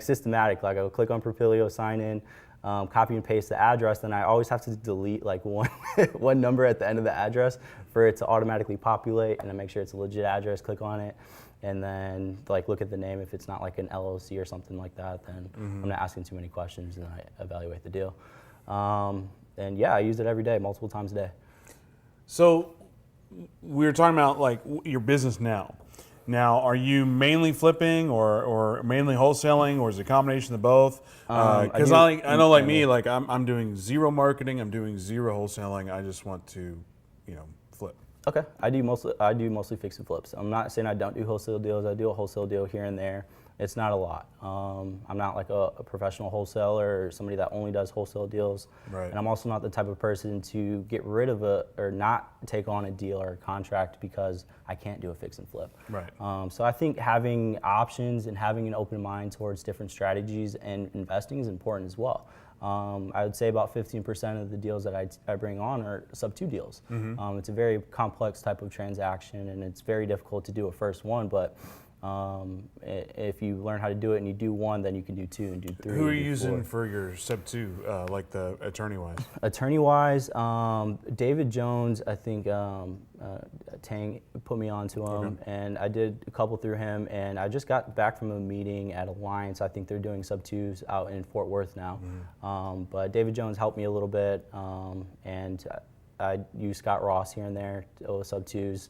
systematic. Like I'll click on Propelio, sign in, copy and paste the address. Then I always have to delete like one number at the end of the address for it to automatically populate, and I make sure it's a legit address. Click on it, and then like look at the name. If it's not like an LLC or something like that, then I'm not asking too many questions, and I evaluate the deal. And yeah, I use it every day, multiple times a day. So we were talking about like your business now. Now, are you mainly flipping or mainly wholesaling, or is it a combination of both? Because I know, like me, like I'm doing zero marketing, I'm doing zero wholesaling. I just want to, flip. Okay, I do mostly fix and flips. I'm not saying I don't do wholesale deals. I do a wholesale deal here and there. It's not a lot. I'm not like a professional wholesaler or somebody that only does wholesale deals. Right. And I'm also not the type of person to get rid of or not take on a deal or a contract because I can't do a fix and flip. Right. So I think having options and having an open mind towards different strategies and investing is important as well. I would say about 15% of the deals that I bring on are sub-2 deals. It's a very complex type of transaction, and it's very difficult to do a first one, but if you learn how to do it and you do one, then you can do 2 and do 3. Who are you using for your sub-2, like the attorney-wise? Attorney-wise, David Jones, I think Tang put me on to him, and I did a couple through him, and I just got back from a meeting at Alliance. I think they're doing sub-2s out in Fort Worth now. But David Jones helped me a little bit, and I use Scott Ross here and there, sub-2s.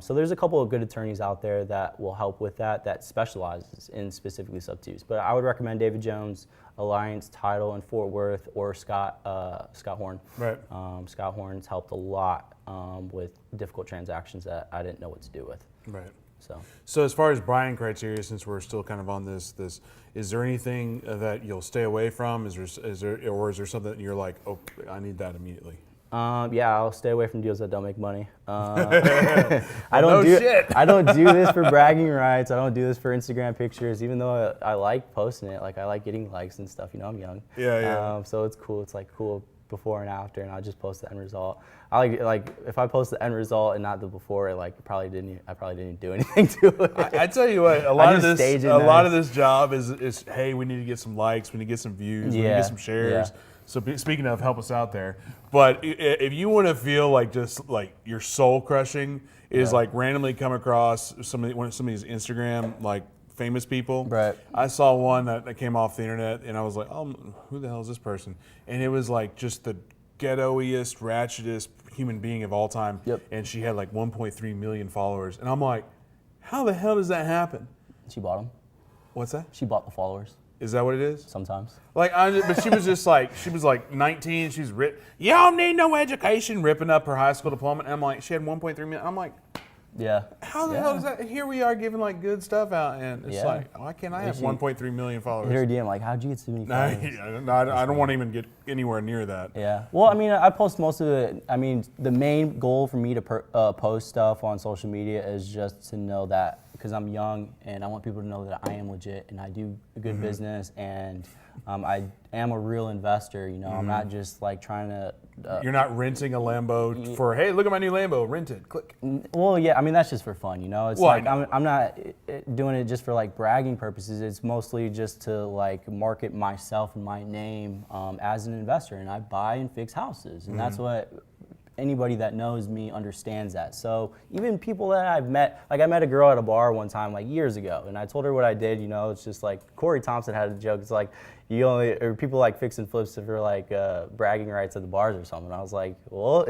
So there's a couple of good attorneys out there that will help with that specializes in specifically sub-2s. But I would recommend David Jones, Alliance, Title in Fort Worth, or Scott Horne. Right. Scott Horne's helped a lot with difficult transactions that I didn't know what to do with. Right. So as far as buying criteria, since we're still kind of on this, is there anything that you'll stay away from? Is there something that you're like, oh, I need that immediately? Yeah, I'll stay away from deals that don't make money. I don't do this for bragging rights. I don't do this for Instagram pictures, even though I like posting it. Like I like getting likes and stuff. You know, I'm young. Yeah. So it's cool. It's like cool before and after, and I'll just post the end result. I like if I post the end result and not the before, I probably didn't do anything to it. I tell you what, a lot of this job is hey, we need to get some likes, we need to get some views, we need to get some shares. Yeah. So speaking of, help us out there. But if you want to feel like just like your soul crushing is like randomly come across some of these Instagram like famous people. Right. I saw one that came off the internet and I was like, oh, who the hell is this person? And it was like just the ghettoiest, ratchetest human being of all time. Yep. And she had like 1.3 million followers. And I'm like, how the hell does that happen? She bought them. What's that? She bought the followers. Is that what it is? Sometimes. But she was just like, she was like 19. She's you don't need no education, ripping up her high school diploma. And I'm like, she had 1.3 million. I'm like, yeah. How the hell is that? Here we are giving like good stuff out, and it's like, why can't I have 1.3 million followers? Hit her DM like, how'd you get so many followers? I don't want to even get anywhere near that. Yeah. Well, I mean, I post most of it. I mean, the main goal for me to post stuff on social media is just to know that, because I'm young and I want people to know that I am legit and I do a good business, and I am a real investor. You know, I'm not just like trying to. You're not renting a Lambo for, hey, look at my new Lambo, rent it, click. Well, yeah, I mean, that's just for fun, you know? It's I'm not doing it just for like bragging purposes. It's mostly just to like market myself and my name as an investor, and I buy and fix houses, and that's what anybody that knows me understands that. So even people that I've met, like I met a girl at a bar one time like years ago, and I told her what I did. You know, it's just like Corey Thompson had a joke. It's like people like fixing flips for like bragging rights at the bars or something. I was like, well,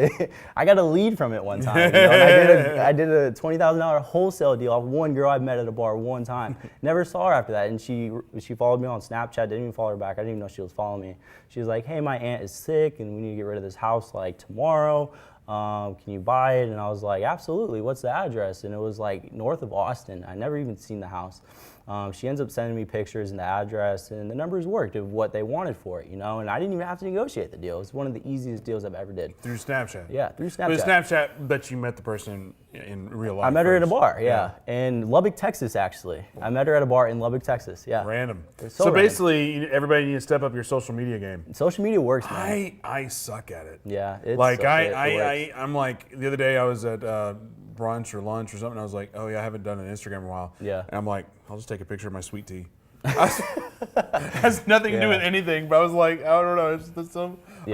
I got a lead from it one time. You know? And I did a $20,000 wholesale deal off one girl I met at a bar one time. Never saw her after that, and she followed me on Snapchat. Didn't even follow her back. I didn't even know she was following me. She was like, hey, my aunt is sick, and we need to get rid of this house like tomorrow. Can you buy it? And I was like, absolutely. What's the address? And it was like north of Austin. I never even seen the house. She ends up sending me pictures and the address, and the numbers worked of what they wanted for it, you know, and I didn't even have to negotiate the deal. It's one of the easiest deals I've ever did. Through Snapchat? Yeah, through Snapchat. But Snapchat, but you met the person in real life. I met her at a bar, in Lubbock, Texas, actually. I met her at a bar in Lubbock, Texas, yeah. Random. So basically, everybody needs to step up your social media game. Social media works, man. I suck at it. Yeah. Like, I'm like, the other day I was at brunch or lunch or something. I was like, oh yeah, I haven't done an Instagram in a while. Yeah. And I'm like, I'll just take a picture of my sweet tea. Has nothing to do with anything, but I was like, I don't know.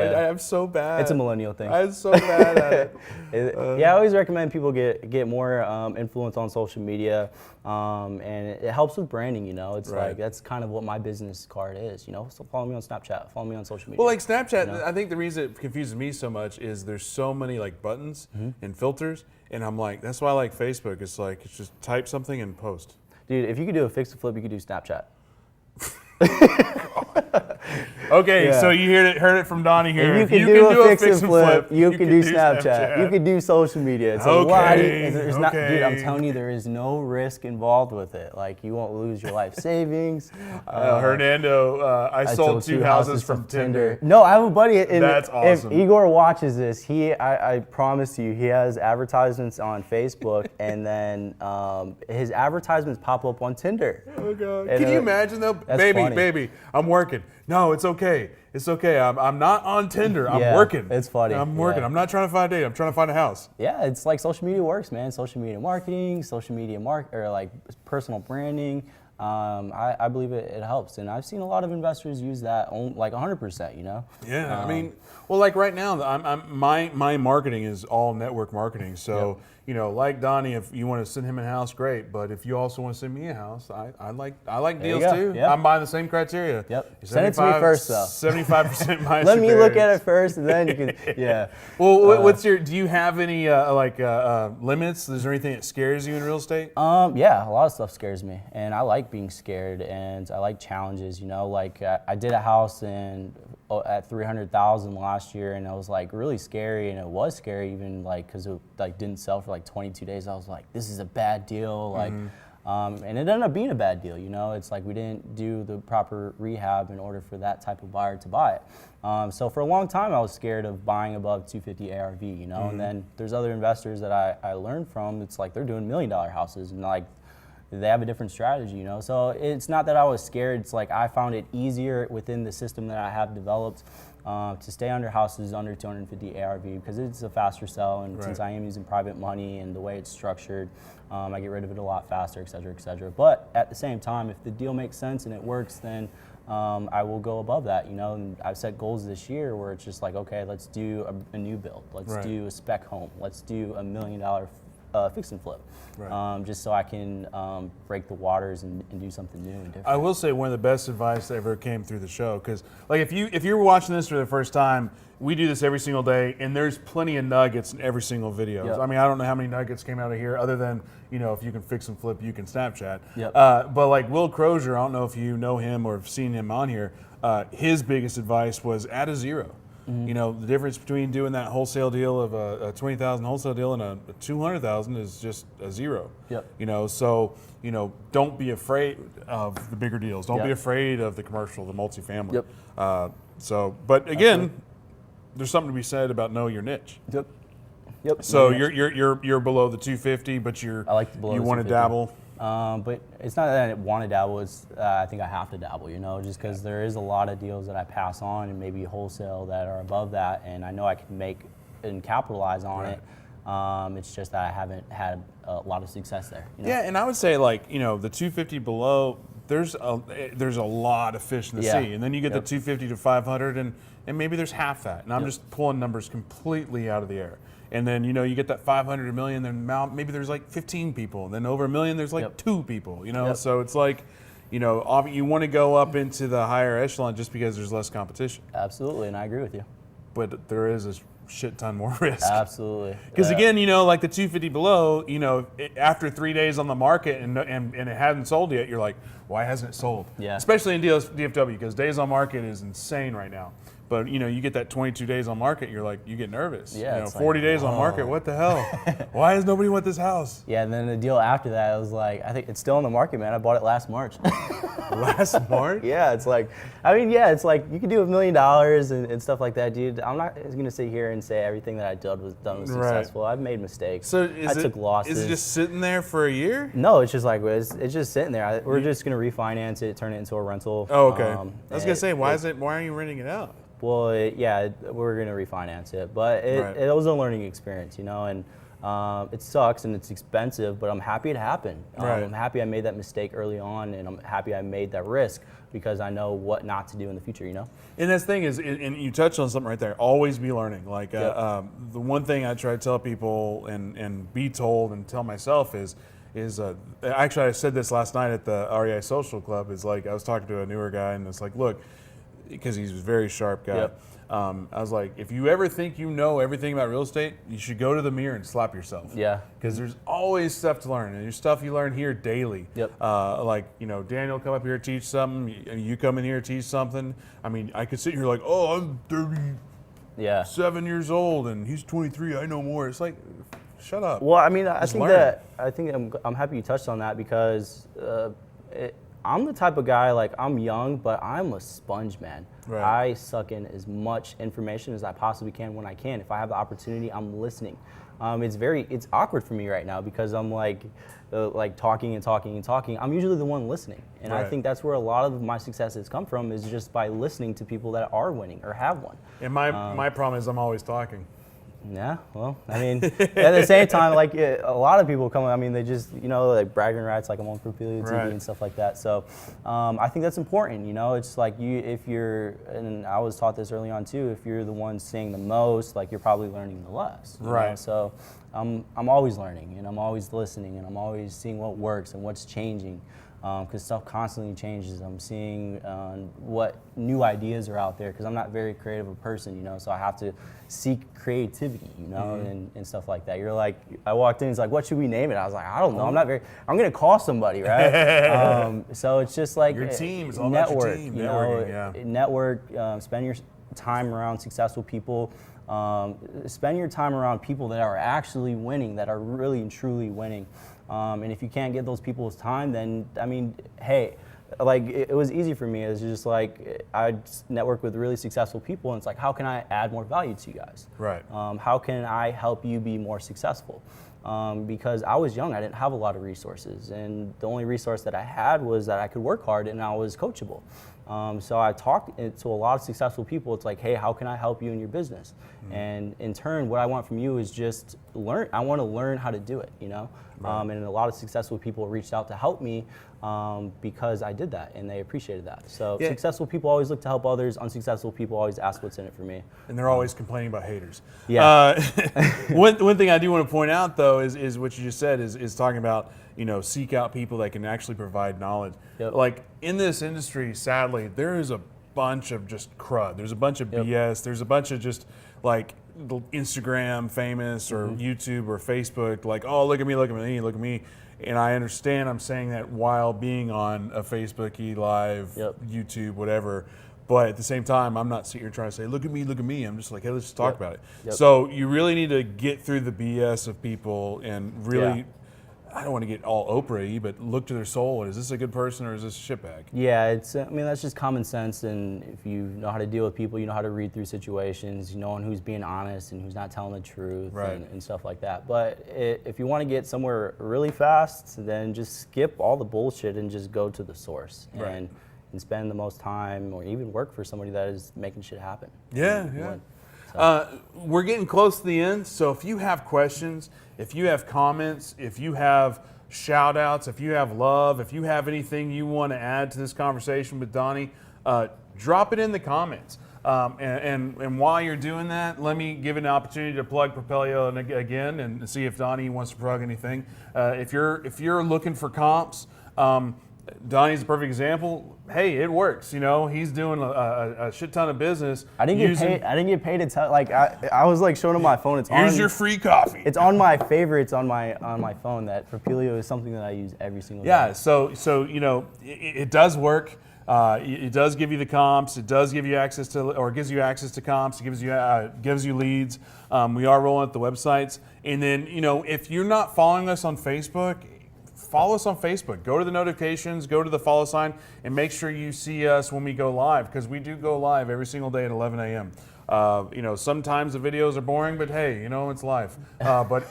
I'm so bad. It's a millennial thing. I'm so bad at it. I always recommend people get more influence on social media, and it helps with branding. You know, it's like that's kind of what my business card is. You know, so follow me on Snapchat, follow me on social media. Well, like Snapchat, you know? I think the reason it confuses me so much is there's so many like buttons and filters, and I'm like, that's why I like Facebook. It's like it's just type something and post. Dude, if you could do a fix and flip, you could do Snapchat. Okay, so you heard it from Donnie here. If you can do a fix and flip, you can do Snapchat. You can do social media. It's a lot. Dude, I'm telling you, there is no risk involved with it. Like, you won't lose your life savings. Hernando, I sold 2 houses from Tinder. No, I have a buddy. And that's awesome. If Igor watches this, I promise you, he has advertisements on Facebook, and then his advertisements pop up on Tinder. Oh, God. Can you imagine, though? Baby, I'm working. No, it's okay. okay. It's okay. I'm not on Tinder. I'm Yeah, working. it's funny. I'm working. Yeah. I'm not trying to find a date. I'm trying to find a house. Yeah, it's like social media works, man. Social media marketing, or like personal branding. I believe it helps, and I've seen a lot of investors use that like 100%. You know. Yeah, I mean, well, like right now, my marketing is all network marketing. So you know, like Donnie, if you want to send him a house, great. But if you also want to send me a house, I like deals too. Yep. I'm buying the same criteria. Yep. Send it to me first, though. 75% my. Let me look at it first, and then you can. Yeah. Well, what's your? Do you have any limits? Is there anything that scares you in real estate? Yeah, a lot of stuff scares me, and I like being scared, and I like challenges. You know, like I did a house at 300,000 last year, and it was like really scary, and it was scary even like because it like didn't sell for like 22 days. I was like, this is a bad deal, like, and it ended up being a bad deal. You know, it's like we didn't do the proper rehab in order for that type of buyer to buy it. So for a long time, I was scared of buying above 250 ARV. You know, and then there's other investors that I learned from. It's like they're doing $1 million houses, and like they have a different strategy, you know? So it's not that I was scared, it's like I found it easier within the system that I have developed to stay under houses under 250 ARV because it's a faster sell, and since I am using private money and the way it's structured, I get rid of it a lot faster, et cetera, et cetera. But at the same time, if the deal makes sense and it works, then I will go above that, you know? And I've set goals this year where it's just like, okay, let's do a new build, let's do a spec home, let's do $1 million fix and flip, just so I can break the waters and do something new and different. I will say one of the best advice that ever came through the show, because like if you're watching this for the first time, we do this every single day, and there's plenty of nuggets in every single video. Yep. I mean, I don't know how many nuggets came out of here, other than, you know, if you can fix and flip, you can Snapchat. Yep. But like Will Crozier, I don't know if you know him or have seen him on here. His biggest advice was add a zero. You know, the difference between doing that wholesale deal of a 20,000 wholesale deal and a 200,000 is just a zero. Yep. You know, so, you know, don't be afraid of the bigger deals. Don't be afraid of the commercial, the multifamily. Yep. But again, there's something to be said about know your niche. Yep. Yep. So you're below the 250, but you want to dabble. But it's not that I want to dabble, it's I think I have to dabble, you know, just because there is a lot of deals that I pass on and maybe wholesale that are above that, and I know I can make and capitalize on it. It's just that I haven't had a lot of success there. You know? Yeah, and I would say, like, you know, the 250 below, there's a lot of fish in the sea, and then you get the 250 to 500, and maybe there's half that, and I'm just pulling numbers completely out of the air. And then, you know, you get that 500 a million, then maybe there's like 15 people. And then over $1 million, there's like 2 people, you know? So it's like, you know, you want to go up into the higher echelon just because there's less competition. Absolutely, and I agree with you. But there is a shit ton more risk. Absolutely. Because again, you know, like the 250 below, you know, after 3 days on the market and it hadn't sold yet, you're like, why hasn't it sold? Yeah. Especially in DFW, because days on market is insane right now. But, you know, you get that 22 days on market, you're like, you get nervous. Yeah, you know, 40 days on market, what the hell? Why does nobody want this house? Yeah, and then the deal after that, I was like, I think it's still on the market, man. I bought it last March. Last March? Yeah, it's like, I mean, yeah, it's like you can do $1 million and stuff like that, dude. I'm not going to sit here and say everything that I did was successful. I've made mistakes. So I took losses. Is it just sitting there for a year? No, it's just like, it's just sitting there. We're just going to refinance it, turn it into a rental. Oh, okay. I was going to say, why aren't you renting it out? Well, we're going to refinance it, but it was a learning experience, you know, and it sucks and it's expensive, but I'm happy it happened. I'm happy I made that mistake early on, and I'm happy I made that risk because I know what not to do in the future, you know? And this thing is, and you touched on something right there, always be learning. Like the one thing I try to tell people and be told and tell myself is actually I said this last night at the REI Social Club, is like, I was talking to a newer guy and it's like, look, because he's a very sharp guy. I was like, if you ever think you know everything about real estate, you should go to the mirror and slap yourself. Yeah. Because there's always stuff to learn, and there's stuff you learn here daily. Like, you know, Daniel come up here teach something, you come in here teach something. I mean, I could sit here like, oh, I'm 37 years old, and he's 23. I know more. It's like, shut up. Well, I mean, I think I'm happy you touched on that because I'm the type of guy, like, I'm young, but I'm a sponge, man. I suck in as much information as I possibly can when I can. If I have the opportunity, I'm listening. It's awkward for me right now because I'm like talking and talking and talking. I'm usually the one listening, and I Right. think that's where a lot of my success has come from, is just by listening to people that are winning or have won. And my problem is I'm always talking. Yeah, well, I mean, at the same time, like a lot of people come, I mean, they just, like bragging rights, like I'm on Propelio TV Right. and stuff like that. So I think that's important, It's like if you're, and I was taught this early on too, if you're the one saying the most, like you're probably learning the less. you know? Right. So I'm always learning, and I'm always listening, and I'm always seeing what works and what's changing. Because stuff constantly changes. I'm seeing what new ideas are out there, because I'm not very creative a person, so I have to seek creativity, and stuff like that. You're like, I walked in, he's like, what should we name it? I was like, I don't know. I'm gonna call somebody, right? So it's just like Your team, it's all about your team. Networking, network, spend your time around successful people. Spend your time around people that are actually winning, that are really and truly winning. And if you can't get those people's time, then, I mean, hey, like it was easy for me. It's just like I network with really successful people, and it's like, how can I add more value to you guys? Right. How can I help you be more successful? Because I was young, I didn't have a lot of resources, and the only resource that I had was that I could work hard and I was coachable. So I talked to a lot of successful people. It's like, hey, how can I help you in your business? And in turn, what I want from you is just learn. I want to learn how to do it, Right. And a lot of successful people reached out to help me because I did that, and they appreciated that. So Yeah. successful people always look to help others. Unsuccessful people always ask what's in it for me. And they're always complaining about haters. Yeah. One thing I do want to point out, though, is what you just said, is talking about, seek out people that can actually provide knowledge. Yep. Like in this industry, sadly, there is a bunch of just crud. There's a bunch of Yep. BS. There's a bunch of just like Instagram famous or Mm-hmm. YouTube or Facebook, like, oh, look at me, look at me, look at me. And I understand I'm saying that while being on a Facebook live, Yep. YouTube, whatever. But at the same time, I'm not sitting here trying to say, look at me, look at me. I'm just like, hey, let's just talk Yep. about it. Yep. So you really need to get through the BS of people and really, Yeah. I don't want to get all Oprah-y, but look to their soul. Is this a good person or is this a shitbag? Yeah, I mean, that's just common sense, and if you know how to deal with people, you know how to read through situations, you know who's being honest and who's not telling the truth, Right. and stuff like that. But if you want to get somewhere really fast, then just skip all the bullshit and just go to the source, Right. and spend the most time, or even work for somebody that is making shit happen. Yeah, And yeah. win. So, We're getting close to the end, so if you have questions, if you have comments, if you have shout outs, if you have love, if you have anything you want to add to this conversation with Donnie, drop it in the comments. And while you're doing that, let me give an opportunity to plug Propelio again and see if Donnie wants to plug anything. If you're looking for comps, Donnie's a perfect example. Hey, it works. He's doing a shit ton of business. I didn't get paid. I didn't get paid to tell. Like I was like showing him my phone. Here's your free coffee. It's on my favorites on my phone. That Propelio is something that I use every single day. Yeah, so it does work. It does give you the comps. It does give you access to, or gives you access to comps. It gives you leads. We are rolling out the websites, and then if you're not following us on Facebook, follow us on Facebook. Go to the notifications, go to the follow sign, and make sure you see us when we go live, because we do go live every single day at 11 a.m. Sometimes the videos are boring, but hey, it's live. But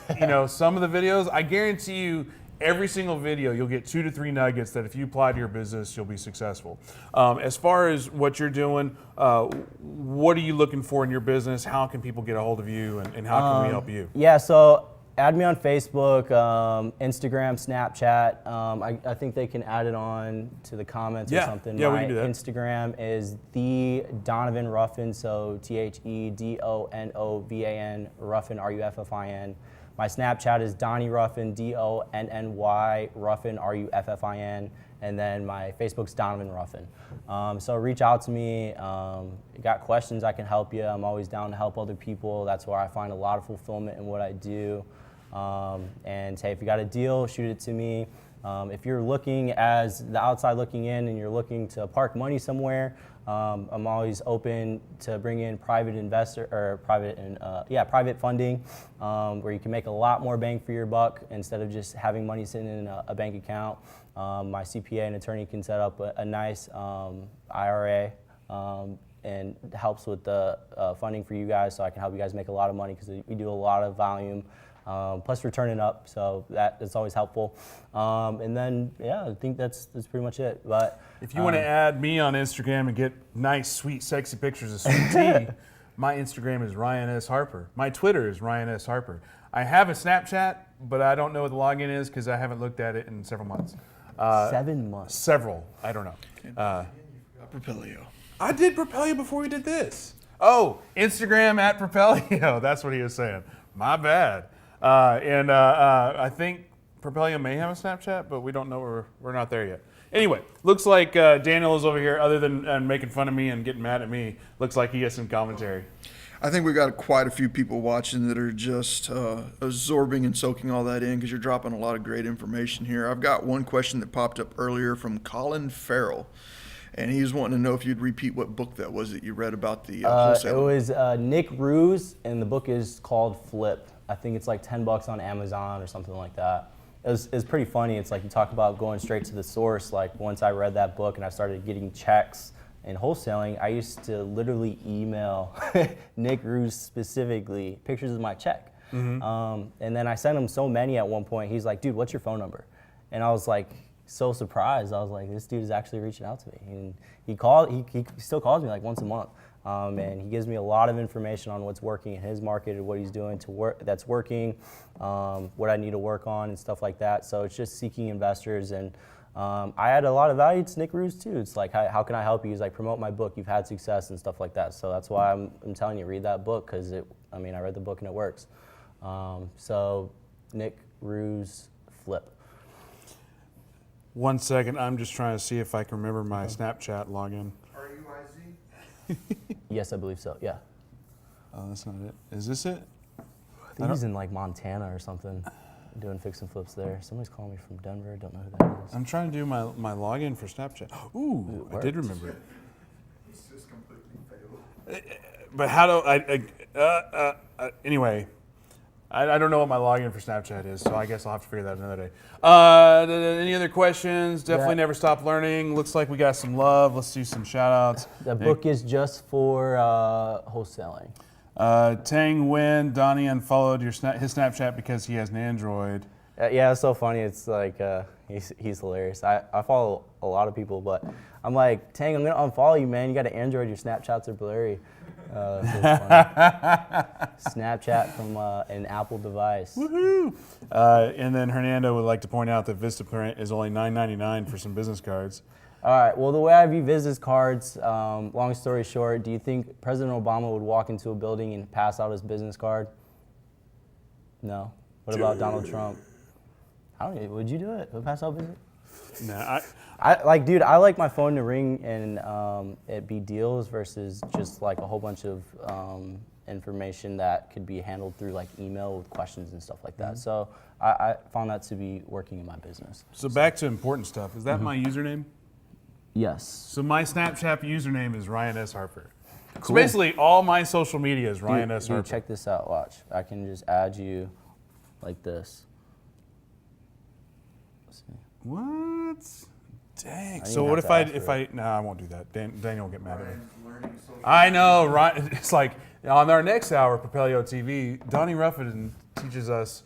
some of the videos, I guarantee you, every single video, you'll get 2 to 3 nuggets that if you apply to your business, you'll be successful. As far as what you're doing, what are you looking for in your business? How can people get a hold of you, and how can we help you? Yeah, so add me on Facebook, Instagram, Snapchat. I think they can add it on to the comments or something. Yeah, we My can do that. Instagram is the Donovan Ruffin, so TheDonovan Ruffin, Ruffin. My Snapchat is Donnie Ruffin, Donny Ruffin, Ruffin. And then my Facebook's Donovan Ruffin. So reach out to me. You got questions, I can help you. I'm always down to help other people. That's where I find a lot of fulfillment in what I do. And hey, if you got a deal, shoot it to me. If you're looking as the outside looking in and you're looking to park money somewhere, I'm always open to bring in private investor or private funding, where you can make a lot more bang for your buck instead of just having money sitting in a bank account. My CPA and attorney can set up a nice IRA, and helps with the funding for you guys, so I can help you guys make a lot of money, because we do a lot of volume Plus we're turning up, so that's always helpful. And then, yeah, I think that's pretty much it. But if you want to add me on Instagram and get nice, sweet, sexy pictures of sweet tea, my Instagram is Ryan S. Harper. My Twitter is Ryan S. Harper. I have a Snapchat, but I don't know what the login is because I haven't looked at it in several months. 7 months. Several. I don't know. Propelio. I did Propelio before we did this. Oh, Instagram at Propelio. That's what he was saying. My bad. I think Propelio may have a Snapchat, but we don't know. We're not there yet. Anyway, looks like Daniel is over here, other than making fun of me and getting mad at me, looks like he has some commentary. I think we've got quite a few people watching that are just absorbing and soaking all that in because you're dropping a lot of great information here. I've got one question that popped up earlier from Colin Farrell, and he was wanting to know if you'd repeat what book that was that you read about the wholesale. It was Nick Ruiz, and the book is called Flip. I think it's like $10 on Amazon or something like that. It's pretty funny. It's like you talk about going straight to the source. Like once I read that book and I started getting checks in wholesaling, I used to literally email Nick Ruiz specifically pictures of my check. And then I sent him so many at one point. He's like, dude, what's your phone number? And I was like, so surprised. I was like, this dude is actually reaching out to me. And he still calls me like once a month. And he gives me a lot of information on what's working in his market and what he's doing that's working, what I need to work on and stuff like that. So it's just seeking investors. And I add a lot of value to Nick Ruiz too. It's like, how can I help you? He's like, promote my book. You've had success and stuff like that. So that's why I'm telling you, read that book because I read the book and it works. So Nick Ruiz, Flip. 1 second, I'm just trying to see if I can remember my Snapchat login. RUIZ? Yes, I believe so. Yeah. Oh, that's not it. Is this it? I think he's in like Montana or something, doing fix and flips there. Somebody's calling me from Denver. Don't know who that is. I'm trying to do my login for Snapchat. Ooh, I did remember it. It's just completely failed. But how do anyway, I don't know what my login for Snapchat is, so I guess I'll have to figure that out another day. Any other questions? Definitely never stop learning. Looks like we got some love. Let's do some shout outs. The book is just for wholesaling. Tang Nguyen, Donnie unfollowed his Snapchat because he has an Android. Yeah, it's so funny. It's like he's hilarious. I follow a lot of people, but I'm like, Tang, I'm gonna unfollow you, man. You got an Android. Your Snapchats are blurry. So it's funny. Snapchat from an Apple device. Woohoo! And then Hernando would like to point out that Vistaprint is only $9.99 for some business cards. All right. Well, the way I view business cards, long story short, do you think President Obama would walk into a building and pass out his business card? No. What about Donald Trump? Would you do it? Would pass out business? Nah, I like my phone to ring and it be deals versus just like a whole bunch of information that could be handled through like email with questions and stuff like that. So I found that to be working in my business. So back to important stuff. Is that my username? Yes. So my Snapchat username is Ryan S. Harper. Cool. So basically all my social media is Ryan S. Harper. Dude, check this out, watch. I can just add you like this. What? Dang. So what if I no, I won't do that. Daniel will get mad at me. I know, right? It's like on our next hour, Propelio TV, Donnie Ruffin teaches us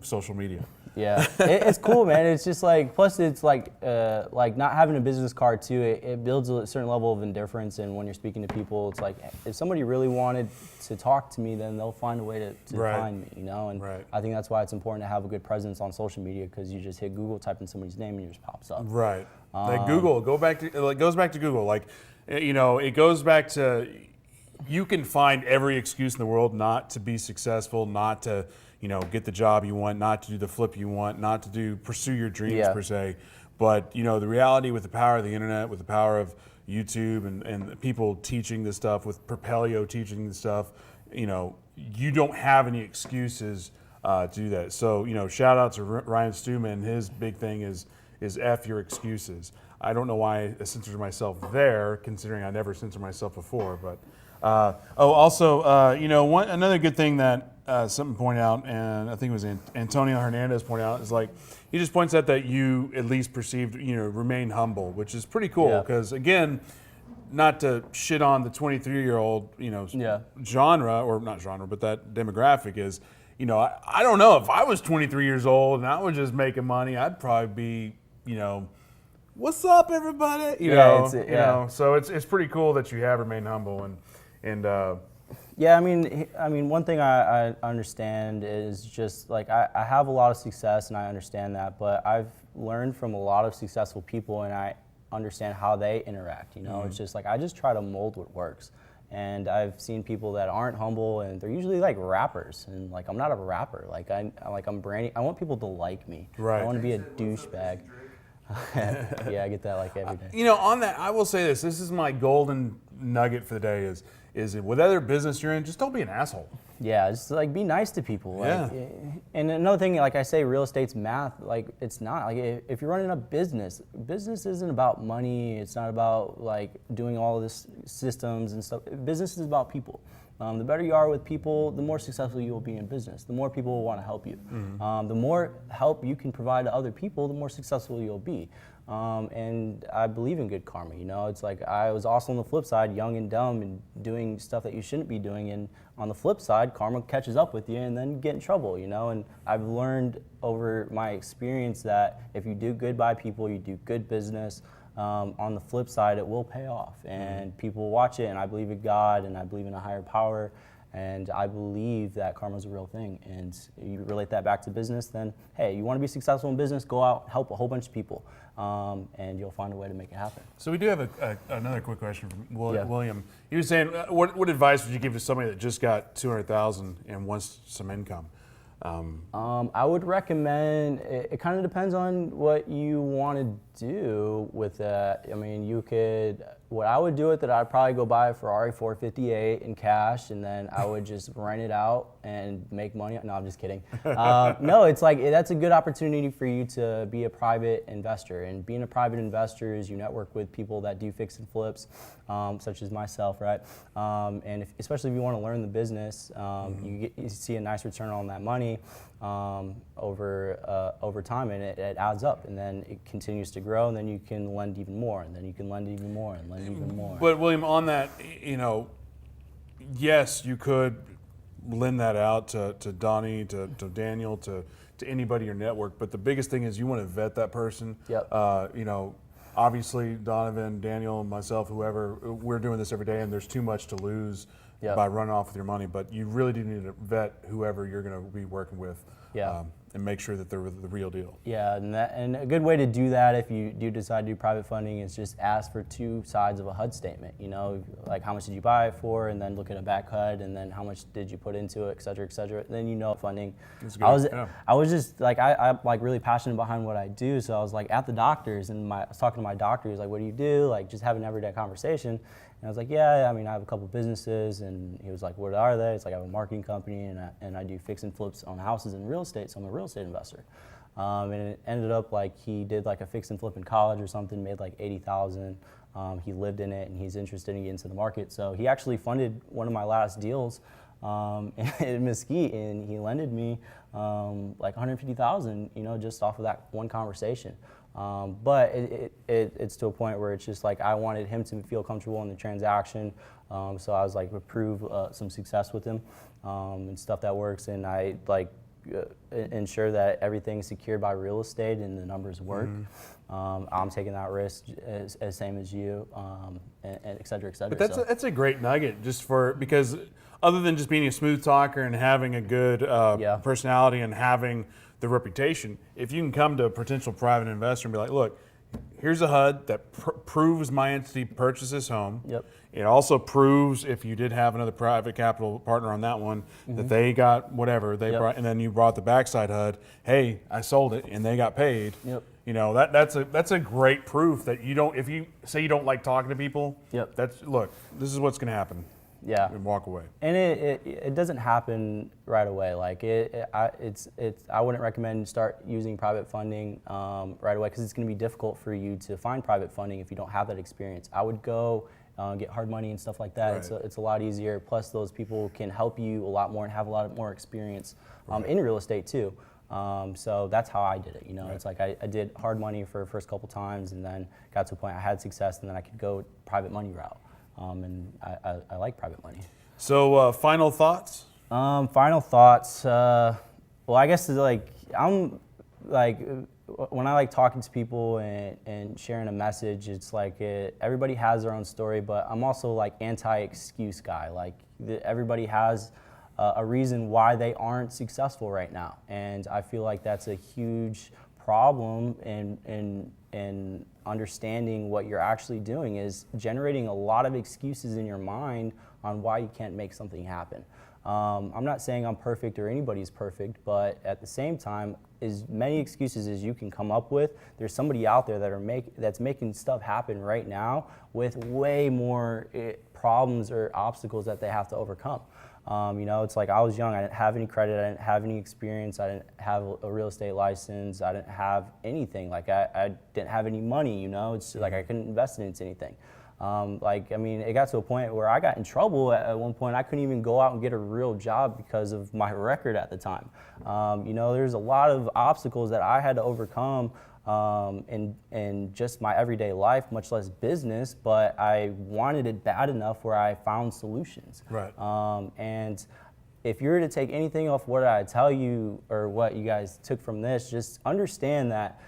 social media. Yeah, it's cool, man. It's just like, plus it's like not having a business card too. It builds a certain level of indifference, and when you're speaking to people, it's like if somebody really wanted to talk to me, then they'll find a way to find me, you know. And I think that's why it's important to have a good presence on social media because you just hit Google, type in somebody's name, and it just pops up. Right. Like Google, it goes back to Google. Like, you know, it goes back to you can find every excuse in the world not to be successful, not to, you know, get the job you want, not to do the flip you want, not to pursue your dreams per se. But, you know, the reality with the power of the internet, with the power of YouTube and people teaching this stuff, with Propelio teaching this stuff, you know, you don't have any excuses to do that. So, you know, shout out to Ryan Stewman. His big thing is F your excuses. I don't know why I censored myself there, considering I never censored myself before. But you know, another good thing that something pointed out, and I think it was Antonio Hernandez pointed out, is like he just points out that you at least perceived, you know, remain humble, which is pretty cool. Because again, not to shit on the 23-year-old, you know, genre, or not genre, but that demographic is, you know, I don't know if I was 23 years old and I was just making money, I'd probably be, you know, what's up, everybody? You know, so it's pretty cool that you have remained humble and yeah, I mean, one thing I understand is just like I have a lot of success and I understand that, but I've learned from a lot of successful people and I understand how they interact. You know, it's just like I just try to mold what works. And I've seen people that aren't humble and they're usually like rappers, and like I'm not a rapper. Like I'm branding. I want people to like me. Right. I want to be a douchebag. Yeah, I get that like every day. You know, on that, I will say this. This is my golden nugget for the day is whatever business you're in, just don't be an asshole. Yeah, just like be nice to people. Like, Yeah. And another thing, like I say, real estate's math. Like it's not. Like if you're running a business isn't about money. It's not about like doing all of this systems and stuff. Business is about people. The better you are with people, the more successful you will be in business. The more people will want to help you. The more help you can provide to other people, the more successful you'll be. And I believe in good karma. You know, it's like I was also on the flip side, young and dumb and doing stuff that you shouldn't be doing. And on the flip side, karma catches up with you and then you get in trouble, you know. And I've learned over my experience that if you do good by people, you do good business, on the flip side, it will pay off. And people will watch it, and I believe in God, and I believe in a higher power, and I believe that karma is a real thing. And you relate that back to business, then, hey, you want to be successful in business, go out, help a whole bunch of people, and you'll find a way to make it happen. So we do have another quick question from Yeah. William. He was saying, what advice would you give to somebody that just got $200,000 and wants some income? I would recommend, it kind of depends on what you want to do with that. I mean, what I would do with it, I'd probably go buy a Ferrari 458 in cash, and then I would just rent it out and make money. No, I'm just kidding. No, it's like, that's a good opportunity for you to be a private investor. And being a private investor is you network with people that do fix and flips, such as myself, right? And especially if you want to learn the business, you see a nice return on that money over time, and it adds up, and then it continues to grow, and then you can lend even more, and then you can lend even more, and lend even more. But William, on that, you know, yes, you could lend that out to Donnie, to Daniel, to anybody in your network, but the biggest thing is you want to vet that person. Yep. You know, obviously Donovan, Daniel, myself, whoever, we're doing this every day, and there's too much to lose. Yep. By running off with your money, but you really do need to vet whoever you're going to be working with, Yeah. And make sure that they're the real deal. Yeah, and a good way to do that if you do decide to do private funding is just ask for two sides of a HUD statement. You know, like how much did you buy it for, and then look at a back HUD, and then how much did you put into it, et cetera, et cetera. Then you know funding. That's good. I was just like I'm like really passionate behind what I do, so I was like at the doctor's, and I was talking to my doctor. He's like, "What do you do?" Like just having an everyday conversation. And I was like, yeah, I mean, I have a couple businesses. And he was like, what are they? It's like, I have a marketing company, and I do fix and flips on houses and real estate, so I'm a real estate investor. And it ended up like he did like a fix and flip in college or something, made like $80,000. He lived in it, and he's interested in getting into the market. So he actually funded one of my last deals in Mesquite, and he lended me like $150,000, you know, just off of that one conversation. But it's to a point where it's just like I wanted him to feel comfortable in the transaction, so I was like approve some success with him and stuff that works, and I like ensure that everything's secured by real estate and the numbers work. I'm taking that risk as same as you, and et cetera, et cetera. But that's a great nugget, just because other than just being a smooth talker and having a good personality and having the reputation, if you can come to a potential private investor and be like, look, here's a HUD that proves my entity purchased this home. Yep. It also proves, if you did have another private capital partner on that one, that they got whatever they brought, and then you brought the backside HUD. Hey, I sold it, and they got paid. Yep. You know, that's a great proof that you don't. If you say you don't like talking to people, look, this is what's going to happen. Yeah. And walk away. And it doesn't happen right away. Like I wouldn't recommend start using private funding right away, because it's going to be difficult for you to find private funding if you don't have that experience. I would go get hard money and stuff like that. Right. It's a lot easier. Plus, those people can help you a lot more and have a lot more experience in real estate too. So that's how I did it. You know, it's like I did hard money for the first couple times, and then got to a point I had success, and then I could go private money route. And I like private money. So final thoughts? Final thoughts. Well, I guess it's like I'm like when I like talking to people and sharing a message, it's like everybody has their own story, but I'm also like anti-excuse guy. Like everybody has a reason why they aren't successful right now, and I feel like that's a huge problem in understanding what you're actually doing is generating a lot of excuses in your mind on why you can't make something happen. I'm not saying I'm perfect or anybody's perfect, but at the same time, as many excuses as you can come up with, there's somebody out there that's making stuff happen right now with way more problems or obstacles that they have to overcome. It's like I was young, I didn't have any credit, I didn't have any experience, I didn't have a real estate license, I didn't have anything. Like I didn't have any money, it's like I couldn't invest into anything. It got to a point where I got in trouble at one point. I couldn't even go out and get a real job because of my record at the time. There's a lot of obstacles that I had to overcome in just my everyday life, much less business, but I wanted it bad enough where I found solutions. Right. And if you were to take anything off what I tell you or what you guys took from this, just understand that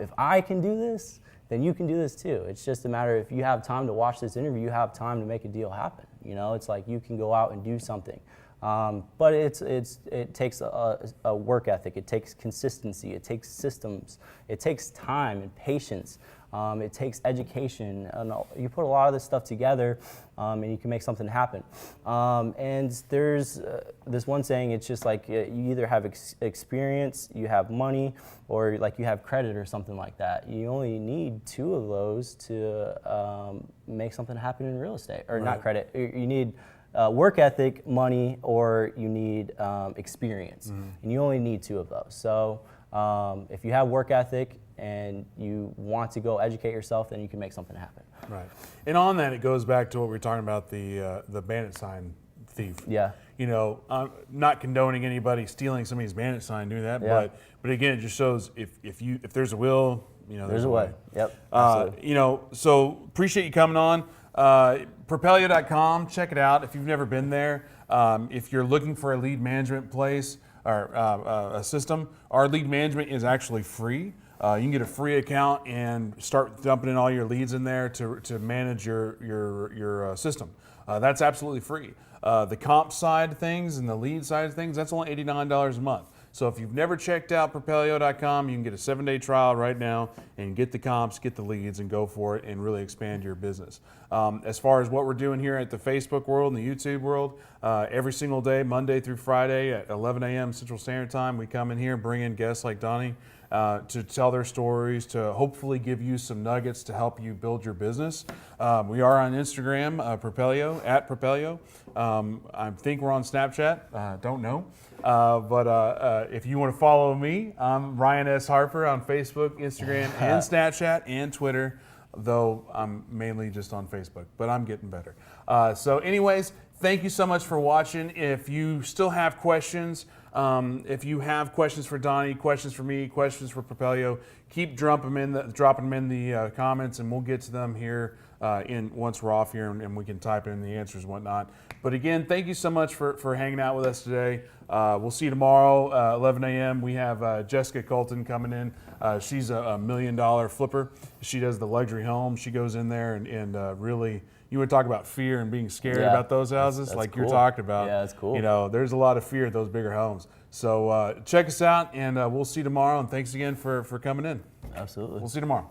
if I can do this, then you can do this too. It's just a matter if you have time to watch this interview, you have time to make a deal happen. It's like you can go out and do something. But it takes a work ethic, it takes consistency, it takes systems, it takes time and patience, it takes education, and you put a lot of this stuff together and you can make something happen. And there's this one saying, it's just like you either have experience, you have money, or like you have credit or something like that. You only need 2 of those to make something happen in real estate, or not credit. You need work ethic, money, or you need experience. And you only need 2 of those. So if you have work ethic and you want to go educate yourself, then you can make something happen. Right. And on that, it goes back to what we were talking about, the bandit sign thief. Yeah. I'm not condoning anybody stealing somebody's bandit sign, doing that, but again, it just shows if there's a will, there's a way. Yep. So appreciate you coming on. Propelio.com, check it out if you've never been there. If you're looking for a lead management place or a system, our lead management is actually free. You can get a free account and start dumping in all your leads in there to manage your system. That's absolutely free. The comp side of things and the lead side of things, that's only $89 a month. So if you've never checked out Propelio.com, you can get a 7-day trial right now and get the comps, get the leads, and go for it and really expand your business. As far as what we're doing here at the Facebook world and the YouTube world, every single day, Monday through Friday at 11 a.m. Central Standard Time, we come in here and bring in guests like Donnie to tell their stories, to hopefully give you some nuggets to help you build your business. We are on Instagram, Propelio, at Propelio. I think we're on Snapchat, don't know. But if you want to follow me, I'm Ryan S. Harper on Facebook, Instagram, and Snapchat, and Twitter, though I'm mainly just on Facebook, but I'm getting better. So anyways, thank you so much for watching. If you still have questions, if you have questions for Donnie, questions for me, questions for Propelio, keep dropping them in the comments, and we'll get to them here once we're off here, and we can type in the answers and whatnot. But again, thank you so much for hanging out with us today. We'll see you tomorrow, 11 a.m. We have Jessica Colton coming in. She's a $1 million flipper. She does the luxury home. She goes in there and really, you would talk about fear and being scared about those houses, that's like cool. You're talking about. Yeah, that's cool. There's a lot of fear at those bigger homes. So check us out, and we'll see you tomorrow. And thanks again for coming in. Absolutely. We'll see you tomorrow.